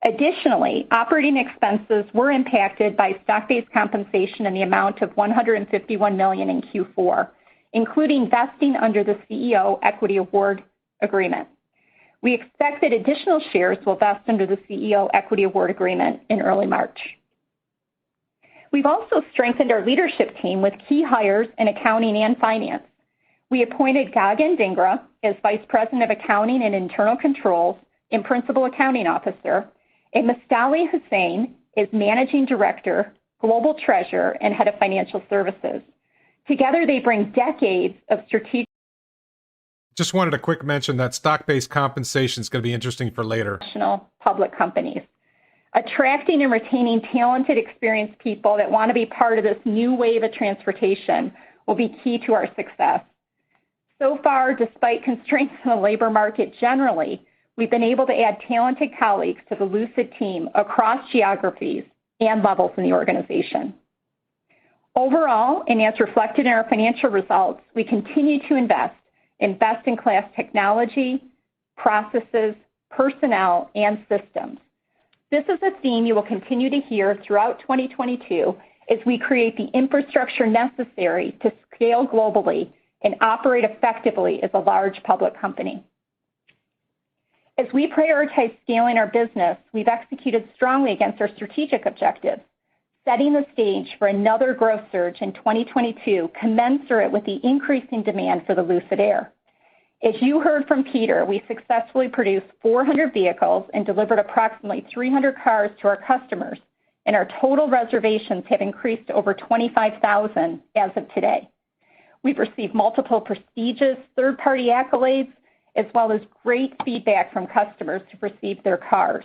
Additionally, operating expenses were impacted by stock-based compensation in the amount of $151 million in Q4, including vesting under the CEO Equity Award Agreement. We expect that additional shares will vest under the CEO Equity Award Agreement in early March. We've also strengthened our leadership team with key hires in accounting and finance. We appointed Gagan Dhingra as Vice President of Accounting and Internal Controls and Principal Accounting Officer, and Mustali Hussain is Managing Director, Global Treasurer, and Head of Financial Services. Together, they bring decades of strategic. Just wanted a quick mention that stock-based compensation is going to be interesting for later. National public companies. Attracting and retaining talented, experienced people that want to be part of this new wave of transportation will be key to our success. So far, despite constraints in the labor market generally, we've been able to add talented colleagues to the Lucid team across geographies and levels in the organization. Overall, and as reflected in our financial results, we continue to invest in best-in-class technology, processes, personnel, and systems. This is a theme you will continue to hear throughout 2022 as we create the infrastructure necessary to scale globally and operate effectively as a large public company. As we prioritize scaling our business, we've executed strongly against our strategic objectives, setting the stage for another growth surge in 2022 commensurate with the increasing demand for the Lucid Air. As you heard from Peter, we successfully produced 400 vehicles and delivered approximately 300 cars to our customers, and our total reservations have increased to over 25,000 as of today. We've received multiple prestigious third-party accolades, as well as great feedback from customers who've received their cars.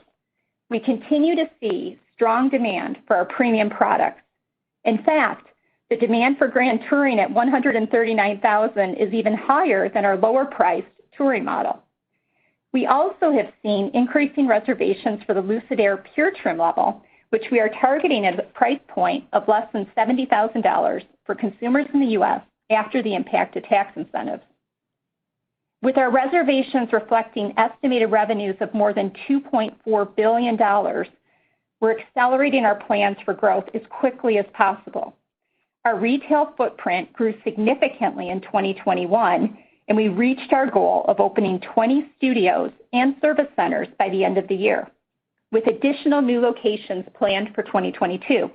We continue to see strong demand for our premium products. In fact, the demand for Grand Touring at $139,000 is even higher than our lower-priced Touring model. We also have seen increasing reservations for the Lucid Air Pure Trim level, which we are targeting at a price point of less than $70,000 for consumers in the U.S. after the impact of tax incentives. With our reservations reflecting estimated revenues of more than $2.4 billion, we're accelerating our plans for growth as quickly as possible. Our retail footprint grew significantly in 2021, and we reached our goal of opening 20 studios and service centers by the end of the year, with additional new locations planned for 2022.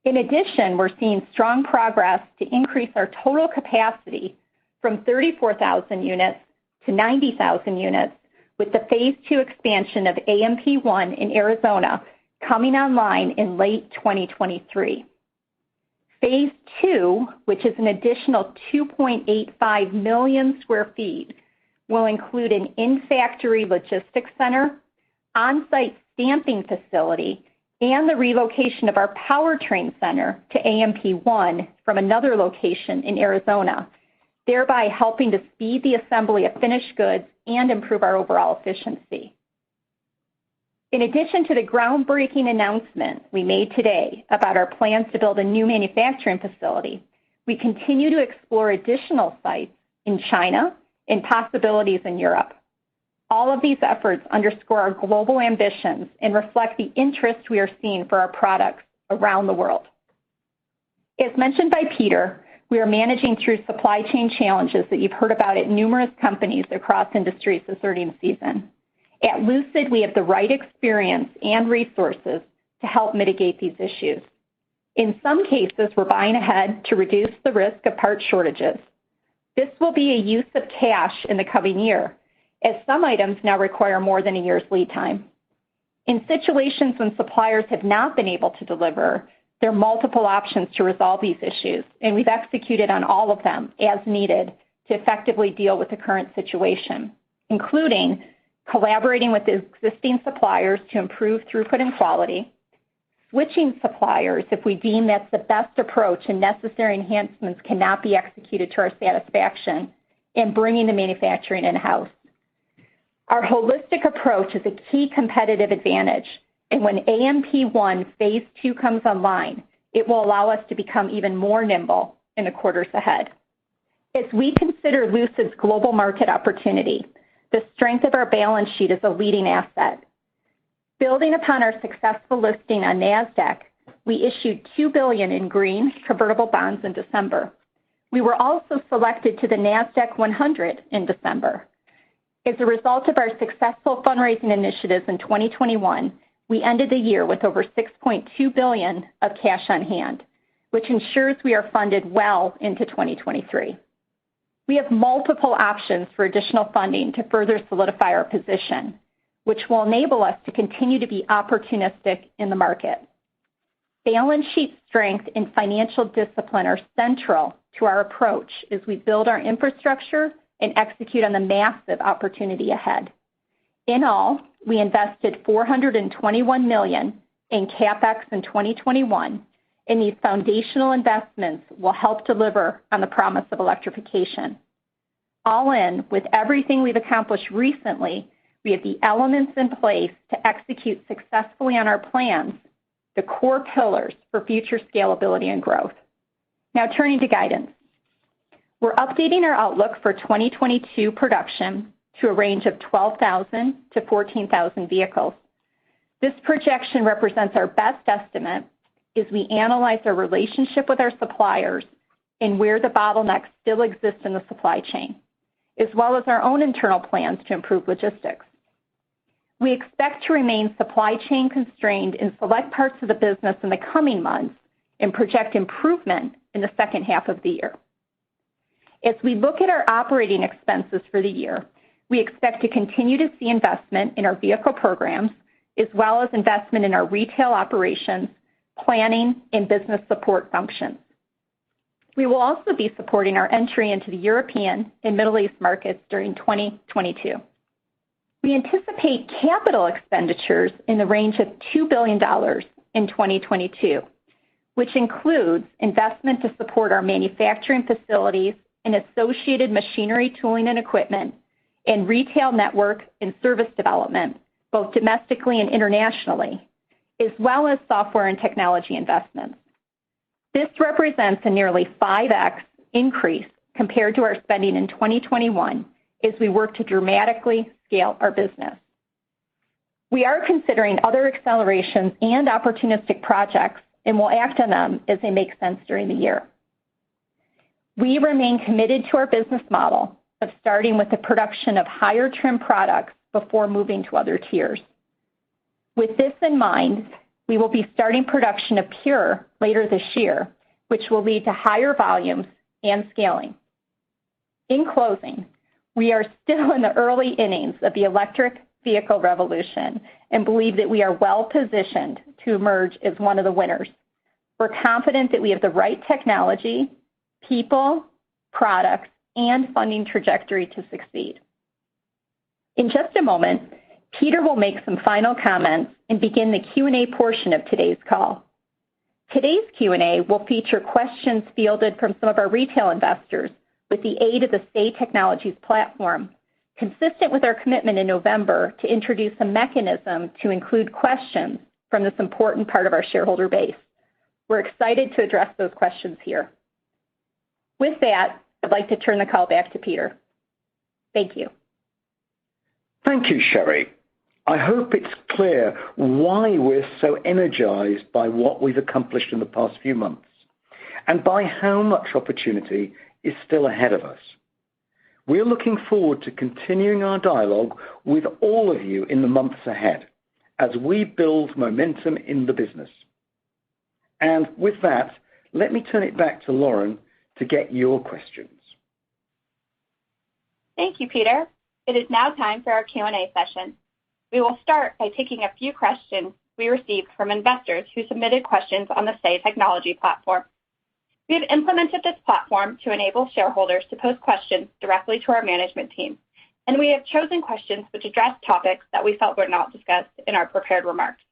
In addition, we're seeing strong progress to increase our total capacity from 34,000 units to 90,000 units, with the Phase 2 expansion of AMP-1 in Arizona coming online in late 2023. Phase 2, which is an additional 2.85 million square feet, will include an in-factory logistics center, on-site stamping facility, and the relocation of our powertrain center to AMP1 from another location in Arizona, thereby helping to speed the assembly of finished goods and improve our overall efficiency. In addition to the groundbreaking announcement we made today about our plans to build a new manufacturing facility, we continue to explore additional sites in China and possibilities in Europe. All of these efforts underscore our global ambitions and reflect the interest we are seeing for our products around the world. As mentioned by Peter, we are managing through supply chain challenges that you've heard about at numerous companies across industries this earnings season. At Lucid, we have the right experience and resources to help mitigate these issues. In some cases, we're buying ahead to reduce the risk of part shortages. This will be a use of cash in the coming year, as some items now require more than a year's lead time. In situations when suppliers have not been able to deliver, there are multiple options to resolve these issues, and we've executed on all of them as needed to effectively deal with the current situation, including collaborating with existing suppliers to improve throughput and quality, switching suppliers if we deem that's the best approach and necessary enhancements cannot be executed to our satisfaction, and bringing the manufacturing in-house. Our holistic approach is a key competitive advantage, and when AMP1 Phase 2 comes online, it will allow us to become even more nimble in the quarters ahead. As we consider Lucid's global market opportunity, the strength of our balance sheet is a leading asset. Building upon our successful listing on NASDAQ, we issued $2 billion in green convertible bonds in December. We were also selected to the NASDAQ 100 in December. As a result of our successful fundraising initiatives in 2021, we ended the year with over $6.2 billion of cash on hand, which ensures we are funded well into 2023. We have multiple options for additional funding to further solidify our position, which will enable us to continue to be opportunistic in the market. Balance sheet strength and financial discipline are central to our approach as we build our infrastructure and execute on the massive opportunity ahead. In all, we invested $421 million in Capex in 2021, and these foundational investments will help deliver on the promise of electrification. All in, with everything we've accomplished recently, we have the elements in place to execute successfully on our plans, the core pillars for future scalability and growth. Now turning to guidance. We're updating our outlook for 2022 production to a range of 12,000 to 14,000 vehicles. This projection represents our best estimate as we analyze our relationship with our suppliers and where the bottlenecks still exist in the supply chain, as well as our own internal plans to improve logistics. We expect to remain supply chain constrained in select parts of the business in the coming months and project improvement in the second half of the year. As we look at our operating expenses for the year, we expect to continue to see investment in our vehicle programs, as well as investment in our retail operations, planning, and business support functions. We will also be supporting our entry into the European and Middle East markets during 2022. We anticipate capital expenditures in the range of $2 billion in 2022, which includes investment to support our manufacturing facilities and associated machinery, tooling, and equipment, and retail network and service development, both domestically and internationally, as well as software and technology investments. This represents a nearly 5x increase compared to our spending in 2021 as we work to dramatically scale our business. We are considering other accelerations and opportunistic projects and will act on them as they make sense during the year. We remain committed to our business model of starting with the production of higher trim products before moving to other tiers. With this in mind, we will be starting production of Pure later this year, which will lead to higher volumes and scaling. In closing, we are still in the early innings of the electric vehicle revolution and believe that we are well positioned to emerge as one of the winners. We're confident that we have the right technology, people, products, and funding trajectory to succeed. In just a moment, Peter will make some final comments and begin the Q&A portion of today's call. Today's Q&A will feature questions fielded from some of our retail investors with the aid of the Say Technologies platform, consistent with our commitment in November to introduce a mechanism to include questions from this important part of our shareholder base. We're excited to address those questions here. With that, I'd like to turn the call back to Peter. Thank you. Thank you, Sherry. I hope it's clear why we're so energized by what we've accomplished in the past few months and by how much opportunity is still ahead of us. We're looking forward to continuing our dialogue with all of you in the months ahead as we build momentum in the business. And with that, let me turn it back to Lauren to get your questions. Thank you, Peter. It is now time for our Q&A session. We will start by taking a few questions we received from investors who submitted questions on the Say Technology platform. We have implemented this platform to enable shareholders to post questions directly to our management team, and we have chosen questions which address topics that we felt were not discussed in our prepared remarks.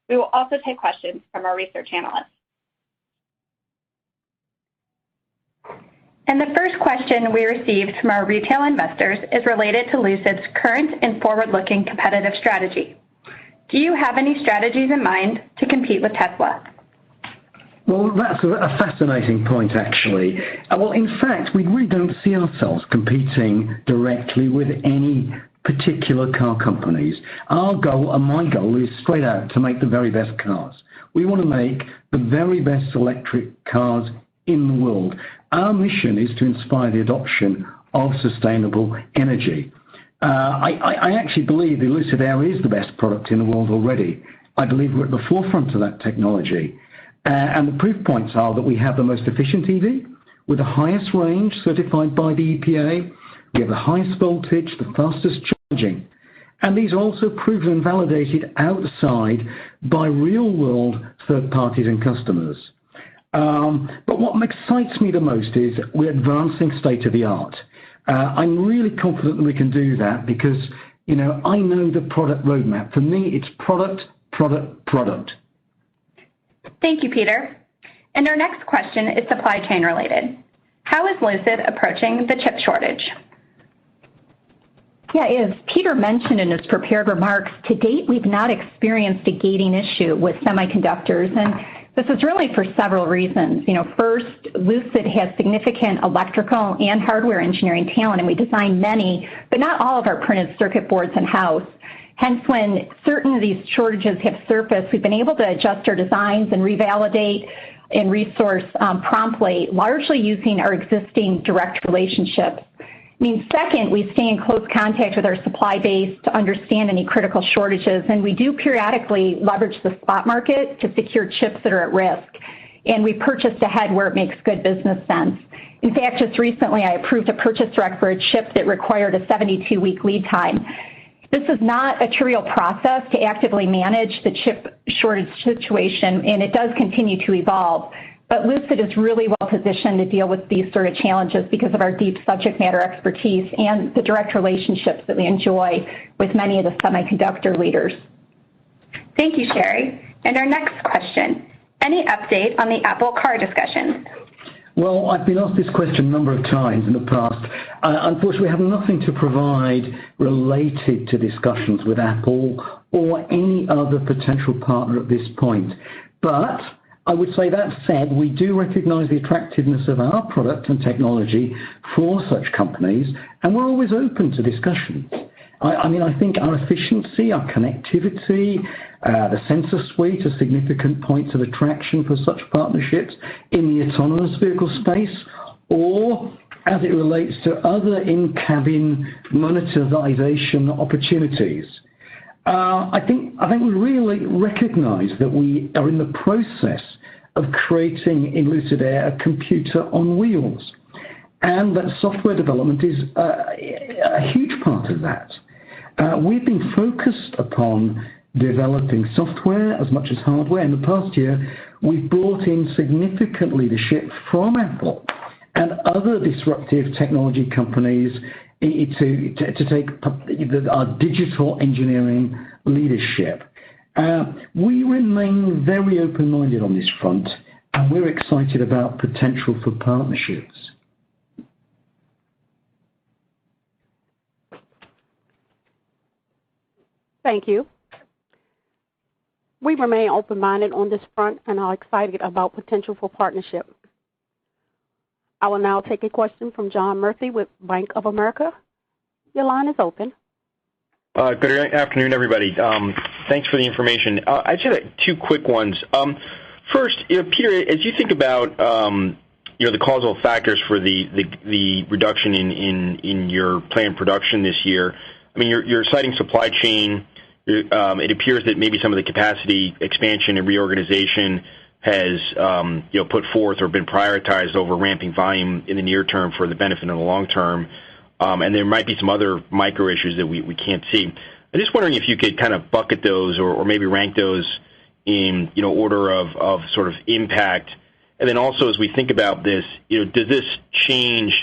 We will also take questions from our research analysts. And the first question we received from our retail investors is related to Lucid's current and forward-looking competitive strategy. Do you have any strategies in mind to compete with Tesla? Well, that's a fascinating point, actually. Well, in fact, we really don't see ourselves competing directly with any particular car companies. Our goal, and my goal, is straight out to make the very best cars. We want to make the very best electric cars in the world. Our mission is to inspire the adoption of sustainable energy. I actually believe the Lucid Air is the best product in the world already. I believe we're at the forefront of that technology. And the proof points are that we have the most efficient EV with the highest range certified by the EPA. We have the highest voltage, the fastest charging. And these are also proven and validated outside by real-world third parties and customers. But what excites me the most is we're advancing state-of-the-art. I'm really confident that we can do that because, I know the product roadmap. For me, it's product, product, product. Thank you, Peter. And our next question is supply chain related. How is Lucid approaching the chip shortage? Yeah, as Peter mentioned in his prepared remarks, to date we've not experienced a gating issue with semiconductors, and this is really for several reasons. First, Lucid has significant electrical and hardware engineering talent, and we design many, but not all of our printed circuit boards in-house. Hence, when certain of these shortages have surfaced, we've been able to adjust our designs and revalidate and resource promptly, largely using our existing direct relationships. Second, we stay in close contact with our supply base to understand any critical shortages, and we do periodically leverage the spot market to secure chips that are at risk. And we purchased ahead where it makes good business sense. In fact, just recently I approved a purchase direct for a chip that required a 72-week lead time. This is not a trivial process to actively manage the chip shortage situation, and it does continue to evolve. But Lucid is really well positioned to deal with these sort of challenges because of our deep subject matter expertise and the direct relationships that we enjoy with many of the semiconductor leaders. Thank you, Sherry. And our next question, any update on the Apple car discussions? Well, I've been asked this question a number of times in the past. Unfortunately, we have nothing to provide related to discussions with Apple or any other potential partner at this point. But I would say that said, we do recognize the attractiveness of our product and technology for such companies, and we're always open to discussions. I think our efficiency, our connectivity, the sensor suite are significant points of attraction for such partnerships in the autonomous vehicle space, or as it relates to other in-cabin monetization opportunities. I think we really recognize that we are in the process of creating in Lucid Air a computer on wheels, and that software development is a huge part of that. We've been focused upon developing software as much as hardware. In the past year, we've brought in significant leadership from Apple and other disruptive technology companies to take our digital engineering leadership. We remain very open-minded on this front, and we're excited about potential for partnerships. Thank you. We remain open-minded on this front and are excited about potential for partnership. I will now take a question from John Murphy with Bank of America. Your line is open. Good afternoon, everybody. Thanks for the information. I just had two quick ones. First, Peter, as you think about the causal factors for the reduction in your planned production this year, I mean, you're citing supply chain. It appears that maybe some of the capacity expansion and reorganization has put forth or been prioritized over ramping volume in the near term for the benefit in the long term. And there might be some other micro issues that we can't see. I'm just wondering if you could kind of bucket those or maybe rank those in order of sort of impact. And then also, as we think about this, does this change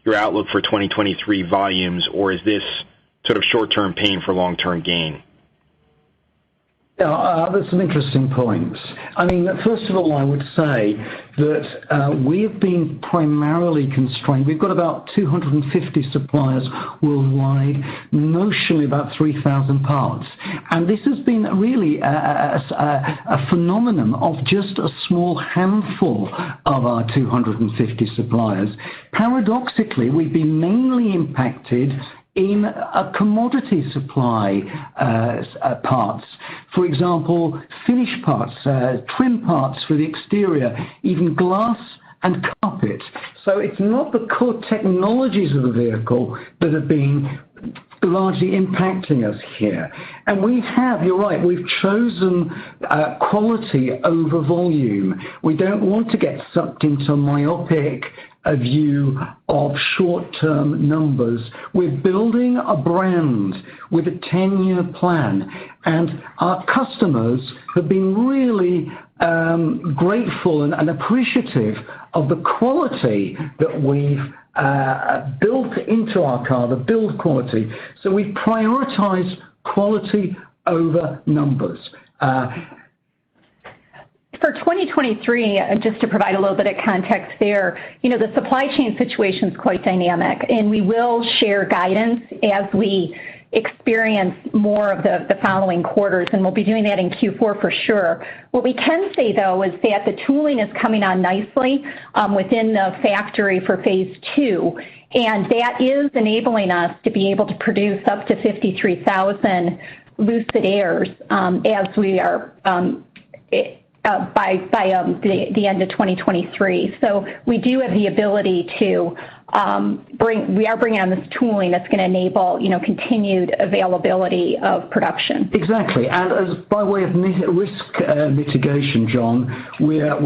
your outlook for 2023 volumes, or is this sort of short-term pain for long-term gain? Yeah, there's some interesting points. I mean, first of all, I would say that we have been primarily constrained. We've got about 250 suppliers worldwide, notionally about 3,000 parts. And this has been really a phenomenon of just a small handful of our 250 suppliers. Paradoxically, we've been mainly impacted in a commodity supply parts. For example, finish parts, trim parts for the exterior, even glass and carpet. So it's not the core technologies of the vehicle that have been largely impacting us here. And we have, you're right, we've chosen quality over volume. We don't want to get sucked into a myopic view of short-term numbers. We're building a brand with a 10-year plan, and our customers have been really grateful and appreciative of the quality that we've built into our car, the build quality. So we prioritize quality over numbers. For 2023, just to provide a little bit of context there, the supply chain situation is quite dynamic, and we will share guidance as we experience more of the following quarters, and we'll be doing that in Q4 for sure. What we can say, though, is that the tooling is coming on nicely within the factory for phase 2, and that is enabling us to be able to produce up to 53,000 Lucid Airs as we are by the end of 2023. So we do have the ability to bring on this tooling that's going to enable, continued availability of production. Exactly, and as by way of risk mitigation, John, we're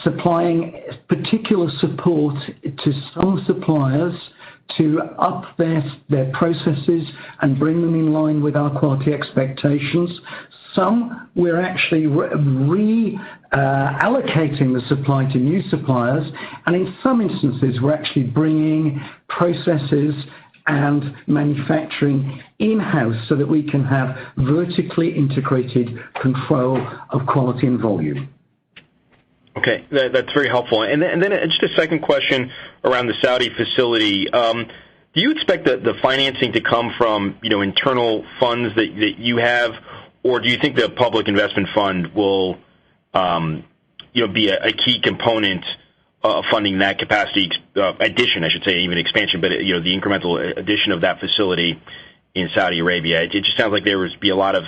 supplying particular support to some suppliers to up their processes and bring them in line with our quality expectations. Some we're actually reallocating the supply to new suppliers, and in some instances we're actually bringing processes and manufacturing in-house so that we can have vertically integrated control of quality and volume. Okay, that's very helpful. And then just a second question around the Saudi facility. Do you expect the financing to come from internal funds that you have, or do you think the public investment fund will be a key component of funding that capacity addition, I should say, even expansion, but the incremental addition of that facility in Saudi Arabia? It just sounds like there would be a lot of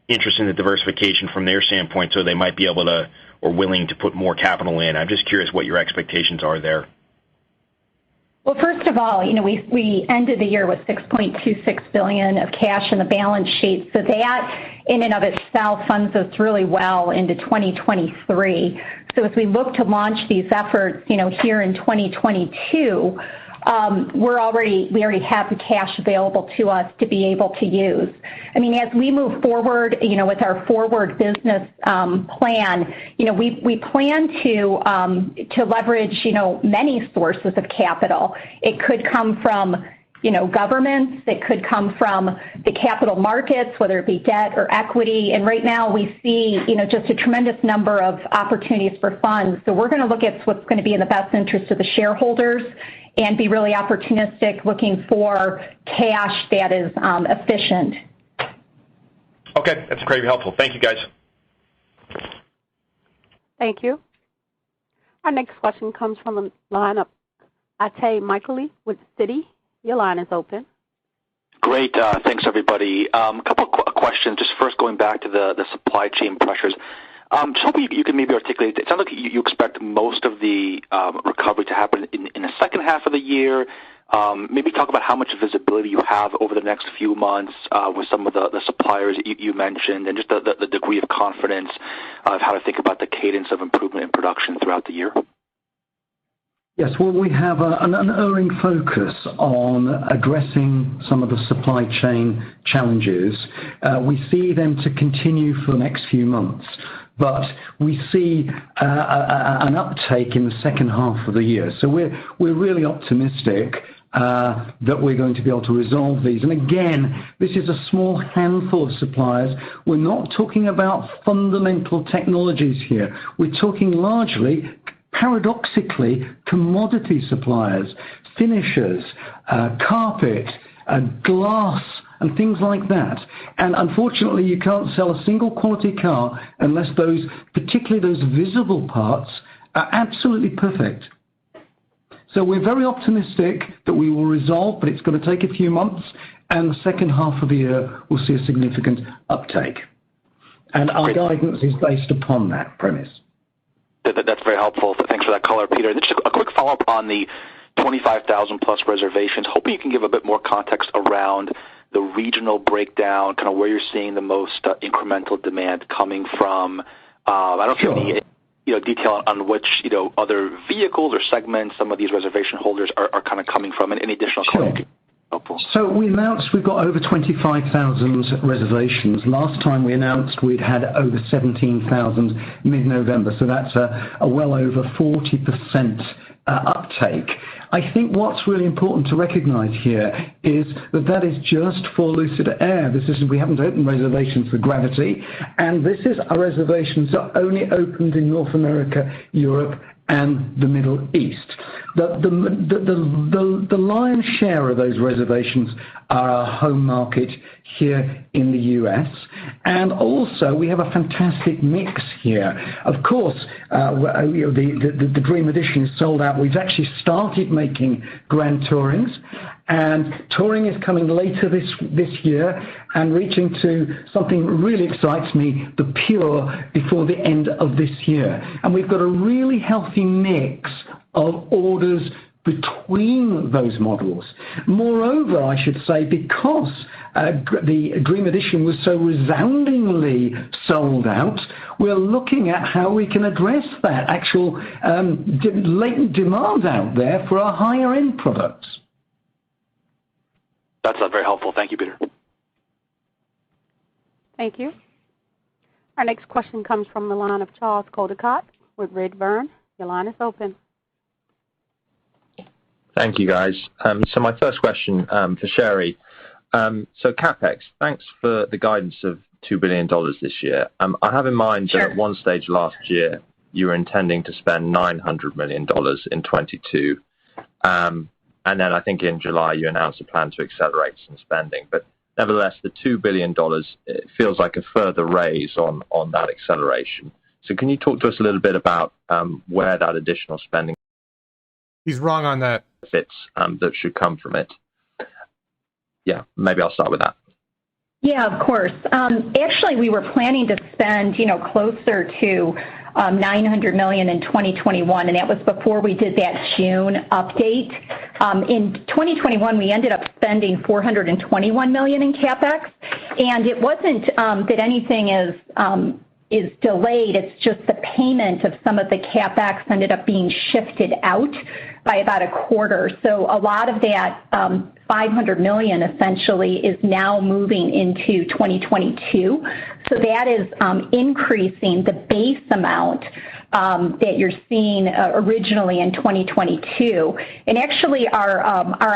interest in the diversification from their standpoint, so they might be able to or willing to put more capital in. I'm just curious what your expectations are there. Well, first of all, we ended the year with $6.26 billion of cash in the balance sheet, so that in and of itself funds us really well into 2023. So as we look to launch these efforts, here in 2022, we already have the cash available to us to be able to use. I mean, as we move forward, with our forward business plan, we plan to leverage, many sources of capital. It could come from, governments. It could come from the capital markets, whether it be debt or equity. And right now we see, just a tremendous number of opportunities for funds. So we're going to look at what's going to be in the best interest of the shareholders and be really opportunistic, looking for cash that is efficient. Okay, that's very helpful. Thank you, guys. Thank you. Our next question comes from the line of Itay Michaeli with Citi. Your line is open. Great. Thanks, everybody. A couple of questions. Just first going back to the supply chain pressures. Just hoping you can maybe articulate, it sounds like you expect most of the recovery to happen in the second half of the year. Maybe talk about how much visibility you have over the next few months with some of the suppliers you mentioned, and just the degree of confidence of how to think about the cadence of improvement in production throughout the year. Yes, well, we have an unerring focus on addressing some of the supply chain challenges. We see them to continue for the next few months, but we see an uptake in the second half of the year. So we're really optimistic that we're going to be able to resolve these. And again, this is a small handful of suppliers. We're not talking about fundamental technologies here. We're talking largely, paradoxically, commodity suppliers, finishers, carpet, glass, and things like that. And unfortunately, you can't sell a single quality car unless particularly those visible parts, are absolutely perfect. So we're very optimistic that we will resolve, but it's going to take a few months, and the second half of the year we'll see a significant uptake. And our guidance is based upon that premise. That's very helpful. Thanks for that color, Peter. Just a quick follow-up on the 25,000 plus reservations. Hoping you can give a bit more context around the regional breakdown, kind of where you're seeing the most incremental demand coming from. I don't know if you have any detail on which other vehicles or segments some of these reservation holders are kind of coming from, and any additional color. So we announced we've got over 25,000 reservations. Last time we announced we'd had over 17,000 mid-November, so that's a well over 40% uptake. I think what's really important to recognize here is that is just for Lucid Air. We haven't opened reservations for Gravity, and this is our reservations that only opened in North America, Europe, and the Middle East. The lion's share of those reservations are our home market here in the US, and also we have a fantastic mix here. Of course, the Dream Edition is sold out. We've actually started making Grand Tourings, and Touring is coming later this year and reaching to something really excites me, the Pure, before the end of this year. And we've got a really healthy mix of orders between those models. Moreover, I should say, because the Dream Edition was so resoundingly sold out, we're looking at how we can address that actual latent demand out there for our higher end products. That's very helpful. Thank you, Peter. Thank you. Our next question comes from the line of Charles Coldicott with Redburn. Your line is open. Thank you, guys. So my first question for Sherry. So Capex, thanks for the guidance of $2 billion this year. I have in mind that at one stage last year, you were intending to spend $900 million in 22. And then I think in July you announced a plan to accelerate some spending. But nevertheless, the $2 billion it feels like a further raise on that acceleration. So can you talk to us a little bit about where that additional spending? He's wrong on that. Benefits that should come from it. Yeah, maybe I'll start with that. Yeah, of course. Actually, we were planning to spend, closer to $900 million in 2021, and that was before we did that June update. In 2021, we ended up spending $421 million in Capex, and it wasn't that anything is delayed. It's just the payment of some of the Capex ended up being shifted out by about a quarter. So a lot of that $500 million essentially is now moving into 2022. So that is increasing the base amount that you're seeing originally in 2022. And actually our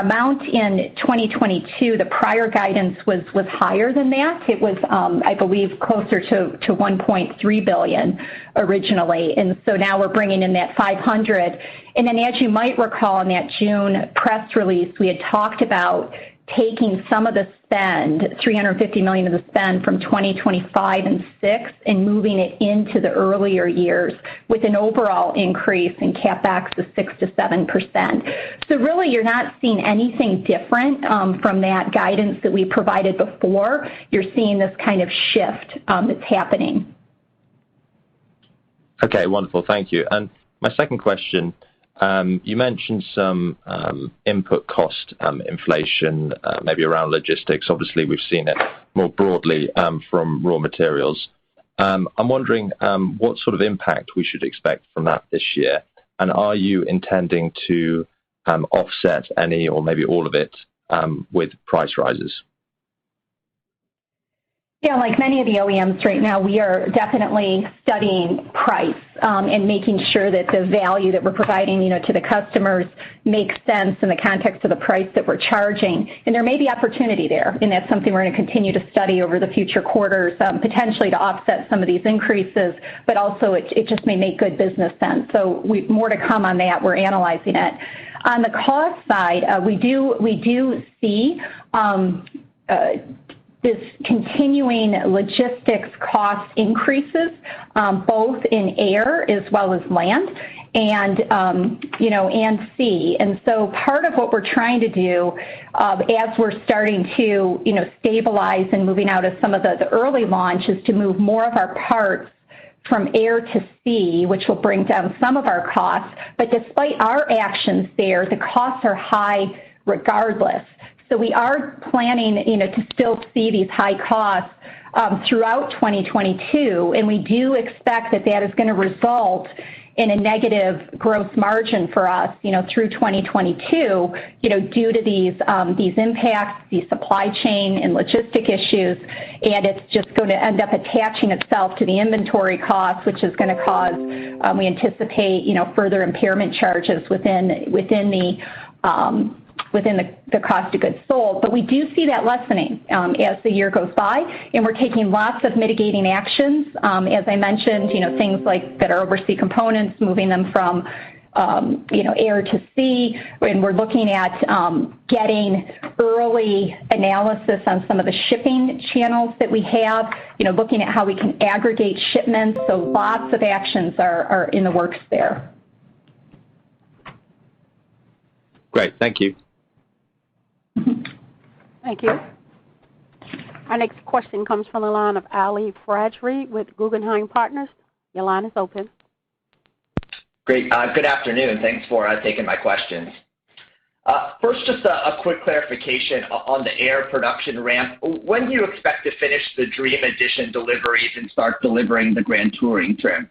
amount in 2022, the prior guidance was higher than that. It was, I believe, closer to 1.3 billion originally. And so now we're bringing in that 500. And then as you might recall in that June press release, we had talked about taking some of the spend, $350 million of the spend from 2025 and 6, and moving it into the earlier years with an overall increase in Capex of 6 to 7%. So really, you're not seeing anything different from that guidance that we provided before. You're seeing this kind of shift that's happening. Okay, wonderful. Thank you. And my second question, you mentioned some input cost inflation, maybe around logistics. Obviously, we've seen it more broadly from raw materials. I'm wondering what sort of impact we should expect from that this year, and are you intending to offset any or maybe all of it with price rises? Yeah, like many of the OEMs right now, we are definitely studying price and making sure that the value that we're providing, to the customers makes sense in the context of the price that we're charging. And there may be opportunity there, and that's something we're going to continue to study over the future quarters, potentially to offset some of these increases, but also it just may make good business sense. So more to come on that. We're analyzing it. On the cost side, we do see this continuing logistics cost increases, both in air as well as land, and and sea. And so part of what we're trying to do, as we're starting to stabilize and moving out of some of the early launch, is to move more of our parts from air to sea, which will bring down some of our costs. But despite our actions there, the costs are high regardless. So we are planning, to still see these high costs throughout 2022, and we do expect that is going to result in a negative gross margin for us, through 2022, due to these impacts, these supply chain and logistic issues, and it's just going to end up attaching itself to the inventory costs, which is going to cause, we anticipate, further impairment charges within the cost of goods sold. But we do see that lessening as the year goes by, and we're taking lots of mitigating actions. As I mentioned, things like that are overseas components, moving them from air to sea, and we're looking at getting early analysis on some of the shipping channels that we have, looking at how we can aggregate shipments. So lots of actions are in the works there. Great, thank you. Thank you. Our next question comes from the line of Ali Fradri with Guggenheim Partners. Your line is open. Great. Good afternoon. Thanks for taking my questions. First, just a quick clarification on the Air production ramp. When do you expect to finish the Dream Edition deliveries and start delivering the Grand Touring trim?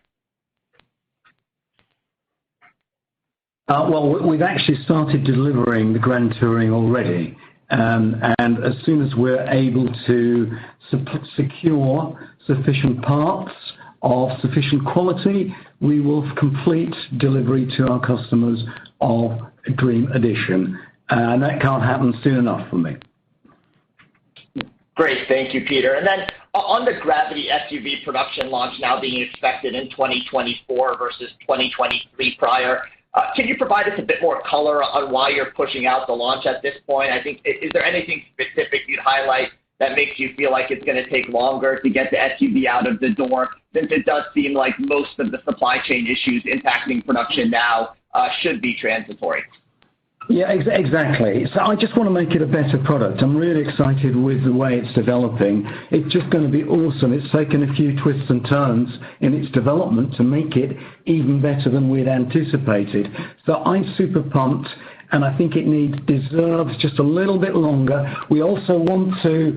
Well, we've actually started delivering the Grand Touring already. And as soon as we're able to secure sufficient parts of sufficient quality, we will complete delivery to our customers of Dream Edition. And that can't happen soon enough for me. Great. Thank you, Peter. And then on the Gravity SUV production launch now being expected in 2024 versus 2023 prior, can you provide us a bit more color on why you're pushing out the launch at this point? I think, is there anything specific you'd highlight that makes you feel like it's going to take longer to get the SUV out of the door, since it does seem like most of the supply chain issues impacting production now should be transitory? Yeah, exactly. So I just want to make it a better product. I'm really excited with the way it's developing. It's just going to be awesome. It's taken a few twists and turns in its development to make it even better than we'd anticipated. So I'm super pumped, and I think it deserves just a little bit longer. We also want to,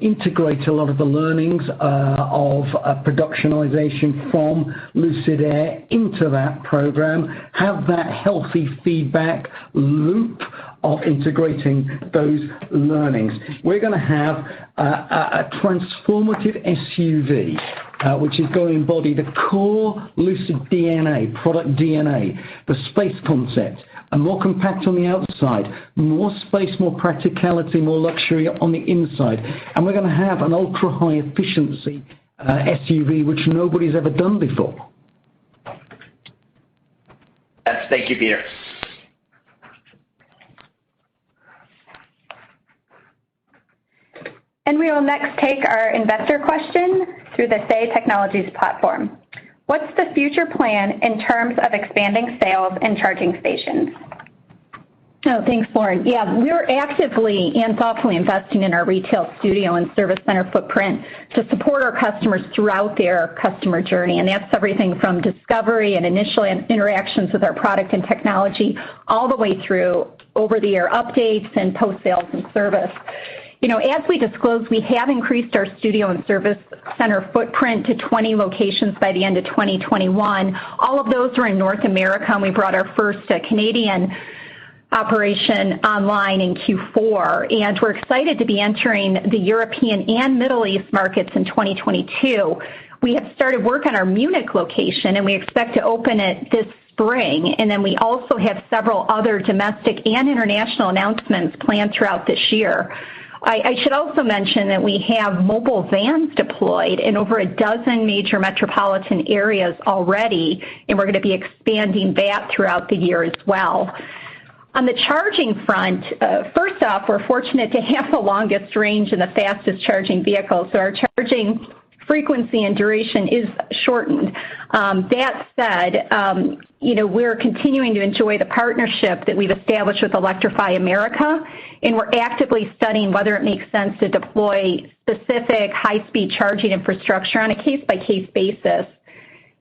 integrate a lot of the learnings of productionization from Lucid Air into that program, have that healthy feedback loop of integrating those learnings. We're going to have a transformative SUV, which is going to embody the core Lucid DNA, product DNA, the space concept, and more compact on the outside, more space, more practicality, more luxury on the inside. And we're going to have an ultra-high efficiency SUV, which nobody's ever done before. Thank you, Peter. And we will next take our investor question through the Say Technologies platform. What's the future plan in terms of expanding sales and charging stations? Oh, thanks, Lauren. Yeah, we're actively and thoughtfully investing in our retail studio and service center footprint to support our customers throughout their customer journey. And that's everything from discovery and initial interactions with our product and technology all the way through over-the-air updates and post-sales and service. You know, as we disclosed, we have increased our studio and service center footprint to 20 locations by the end of 2021. All of those are in North America, and we brought our first Canadian operation online in Q4, and we're excited to be entering the European and Middle East markets in 2022. We have started work on our Munich location, and we expect to open it this spring, and then we also have several other domestic and international announcements planned throughout this year. I should also mention that we have mobile vans deployed in over a dozen major metropolitan areas already, and we're going to be expanding that throughout the year as well. On the charging front, first off, we're fortunate to have the longest range and the fastest charging vehicle, so our charging frequency and duration is shortened. That said, you know, we're continuing to enjoy the partnership that we've established with Electrify America, and we're actively studying whether it makes sense to deploy specific high-speed charging infrastructure on a case-by-case basis.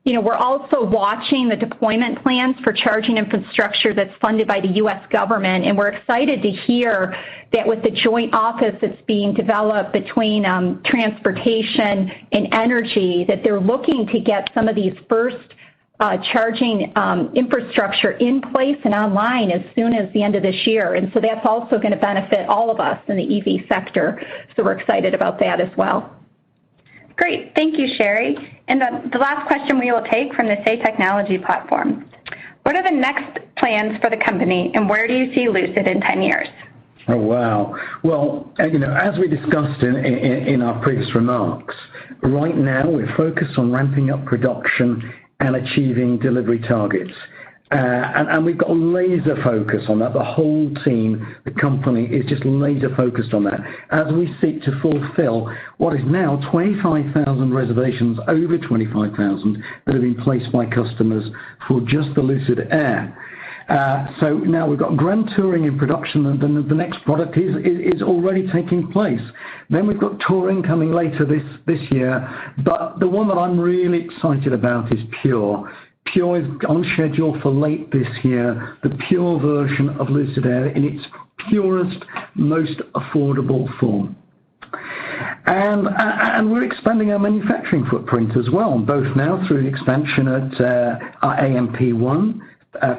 You know, we're also watching the deployment plans for charging infrastructure that's funded by the U.S. government, and we're excited to hear that with the joint office that's being developed between transportation and energy, that they're looking to get some of these first charging infrastructure in place and online as soon as the end of this year. And so that's also going to benefit all of us in the EV sector. So we're excited about that as well. Great. Thank you, Sherry. And the last question we will take from the Say Technology platform. What are the next plans for the company, and where do you see Lucid in 10 years? Oh, wow. Well, you know, as we discussed in our previous remarks, right now we're focused on ramping up production and achieving delivery targets. And we've got laser focus on that. The whole team, the company is just laser focused on that as we seek to fulfill what is now 25,000 reservations, over 25,000 that have been placed by customers for just the Lucid Air. So now we've got Grand Touring in production, and then the next product is already taking place. Then we've got Touring coming later this year, but the one that I'm really excited about is Pure. Pure is on schedule for late this year, the Pure version of Lucid Air in its purest, most affordable form. And we're expanding our manufacturing footprint as well, both now through the expansion at our AMP1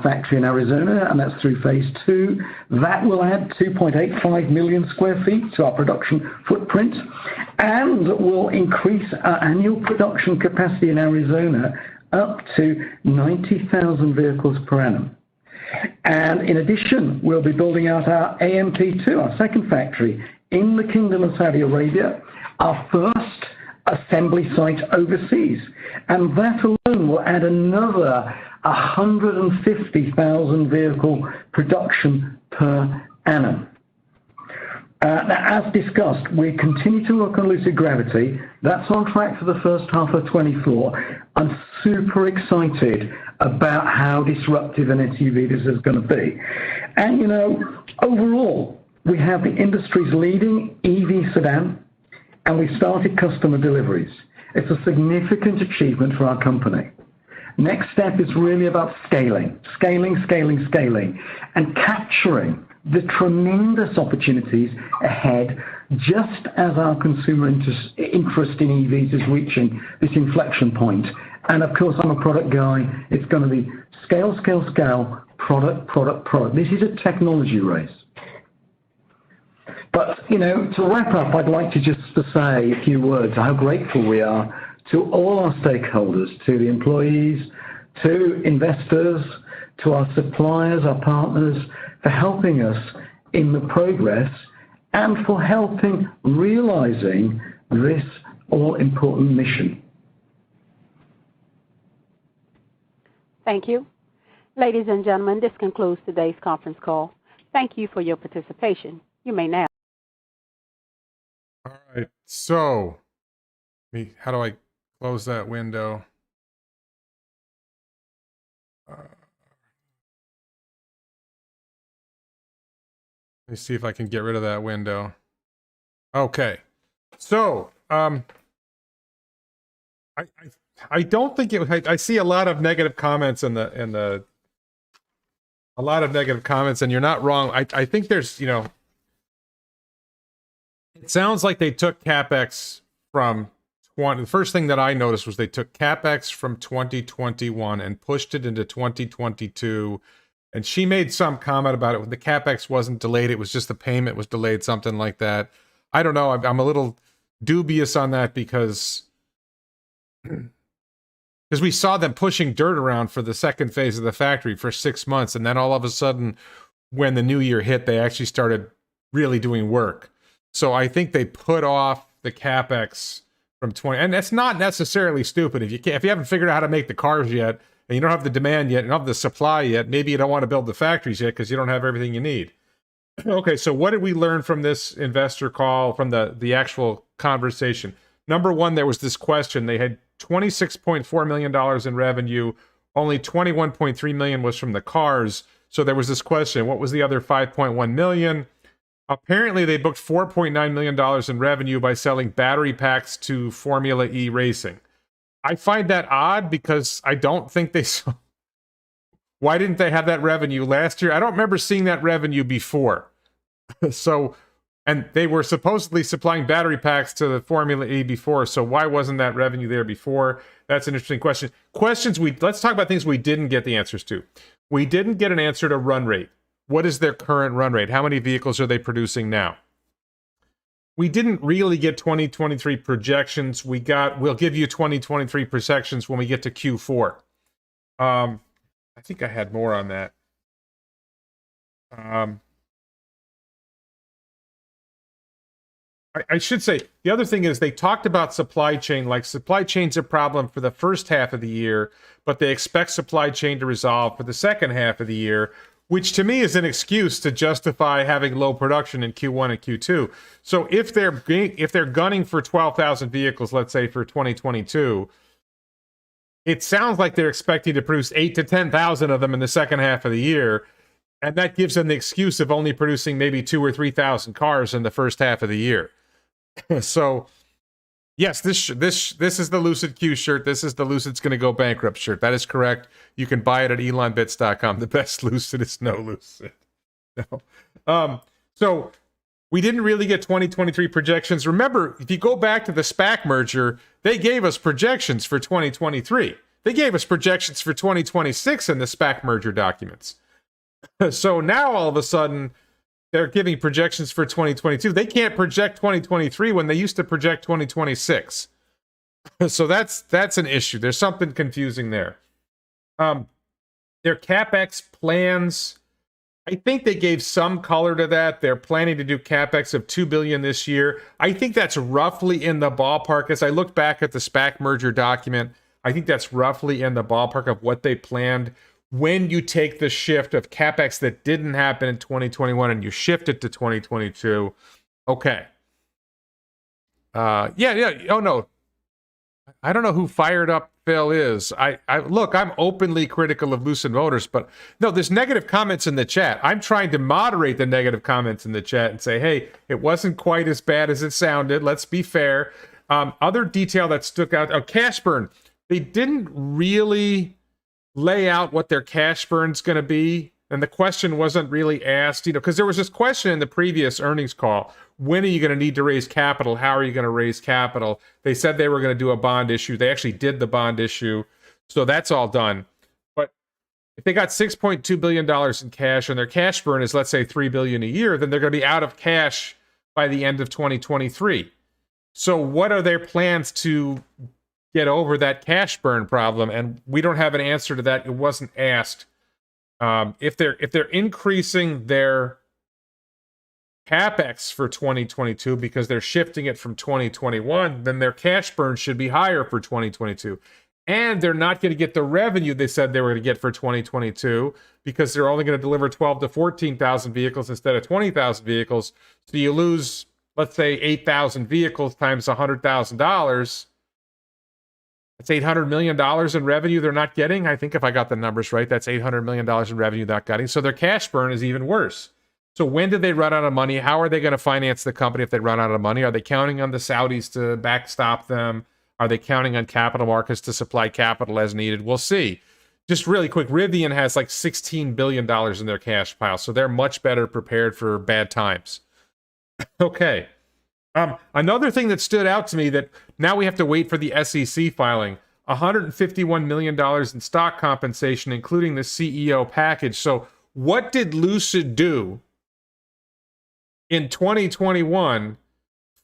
factory in Arizona, and that's through phase 2. That will add 2.85 million square feet to our production footprint, and will increase our annual production capacity in Arizona up to 90,000 vehicles per annum. And in addition, we'll be building out our AMP2, our second factory, in the Kingdom of Saudi Arabia, our first assembly site overseas. And that alone will add another 150,000 vehicle production per annum. Now, as discussed, we continue to work on Lucid Gravity. That's on track for the first half of 24. I'm super excited about how disruptive an SUV this is going to be. And, you know, overall, we have the industry's leading EV sedan, and we started customer deliveries. It's a significant achievement for our company. Next step is really about scaling, and capturing the tremendous opportunities ahead, just as our consumer interest in EVs is reaching this inflection point. And of course, I'm a product guy. It's going to be scale, product. This is a technology race. But, to wrap up, I'd like to just to say a few words how grateful we are to all our stakeholders, to the employees, to investors, to our suppliers, our partners, for helping us in the progress and for helping realizing this all-important mission. Thank you. Ladies and gentlemen, this concludes today's conference call. Thank you for your participation. You may now. All right. So, how do I close that window? Let me see if I can get rid of that window. Okay. So, I don't think I see a lot of negative comments in the a lot of negative comments, and you're not wrong. I think there's, it sounds like they took Capex from the first thing that I noticed was they took Capex from 2021 and pushed it into 2022. And she made some comment about it. The Capex wasn't delayed. It was just the payment was delayed, something like that. I don't know. I'm a little dubious on that because we saw them pushing dirt around for the second phase of the factory for 6 months. And then all of a sudden, when the new year hit, they actually started really doing work. So I think they put off the Capex from 20. And that's not necessarily stupid. If you haven't figured out how to make the cars yet, and you don't have the demand yet, and don't have the supply yet, maybe you don't want to build the factories yet because you don't have everything you need. Okay, so what did we learn from this investor call, from the actual conversation? Number one, there was this question. They had $26.4 million in revenue. Only $21.3 million was from the cars. So there was this question, what was the other $5.1 million? Apparently, they booked $4.9 million in revenue by selling battery packs to Formula E racing. I find that odd because I don't think they saw. Why didn't they have that revenue last year? I don't remember seeing that revenue before. So, and they were supposedly supplying battery packs to the Formula E before. So why wasn't that revenue there before? That's an interesting question. Let's talk about things we didn't get the answers to. We didn't get an answer to run rate. What is their current run rate? How many vehicles are they producing now? We didn't really get 2023 projections. We'll give you 2023 projections when we get to Q4. I think I had more on that. I should say, the other thing is they talked about supply chain, like supply chain's a problem for the first half of the year, but they expect supply chain to resolve for the second half of the year, which to me is an excuse to justify having low production in Q1 and Q2. So if they're gunning for 12,000 vehicles, let's say for 2022, it sounds like they're expecting to produce 8 to 10,000 of them in the second half of the year, and that gives them the excuse of only producing maybe 2,000 or 3,000 cars in the first half of the year. So, yes, this is the Lucid Q shirt. This is the Lucid's going to go bankrupt shirt. That is correct. You can buy it at elonbits.com. The best Lucid is no Lucid. No. So we didn't really get 2023 projections. Remember, if you go back to the SPAC merger, they gave us projections for 2023. They gave us projections for 2026 in the SPAC merger documents. So now all of a sudden, they're giving projections for 2022. They can't project 2023 when they used to project 2026. So that's an issue. There's something confusing there. Their Capex plans, I think they gave some color to that. They're planning to do Capex of $2 billion this year. I think that's roughly in the ballpark. As I look back at the SPAC merger document, I think that's roughly in the ballpark of what they planned. When you take the shift of Capex that didn't happen in 2021 and you shift it to 2022, okay. Yeah. Oh, no. I don't know who Fired Up Phil is. Look, I'm openly critical of Lucid Motors, but no, there's negative comments in the chat. I'm trying to moderate the negative comments in the chat and say, hey, it wasn't quite as bad as it sounded. Let's be fair. Other detail that stuck out, cash burn. They didn't really lay out what their cash burn's going to be, and the question wasn't really asked, because there was this question in the previous earnings call: when are you going to need to raise capital? How are you going to raise capital? They said they were going to do a bond issue. They actually did the bond issue, so that's all done. But if they got $6.2 billion in cash and their cash burn is, let's say, $3 billion a year, then they're going to be out of cash by the end of 2023. So what are their plans to get over that cash burn problem? And we don't have an answer to that. It wasn't asked. If they're increasing their Capex for 2022 because they're shifting it from 2021, then their cash burn should be higher for 2022. And they're not going to get the revenue they said they were going to get for 2022 because they're only going to deliver 12 to 14,000 vehicles instead of 20,000 vehicles. So you lose, let's say, 8,000 vehicles times $100,000. That's $800 million in revenue they're not getting. I think if I got the numbers right, that's $800 million in revenue they're not getting. So their cash burn is even worse. So when did they run out of money? How are they going to finance the company if they run out of money? Are they counting on the Saudis to backstop them? Are they counting on capital markets to supply capital as needed? We'll see. Just really quick, Rivian has like $16 billion in their cash pile, so they're much better prepared for bad times. Okay. Another thing that stood out to me that now we have to wait for the SEC filing, $151 million in stock compensation, including the CEO package. So what did Lucid do in 2021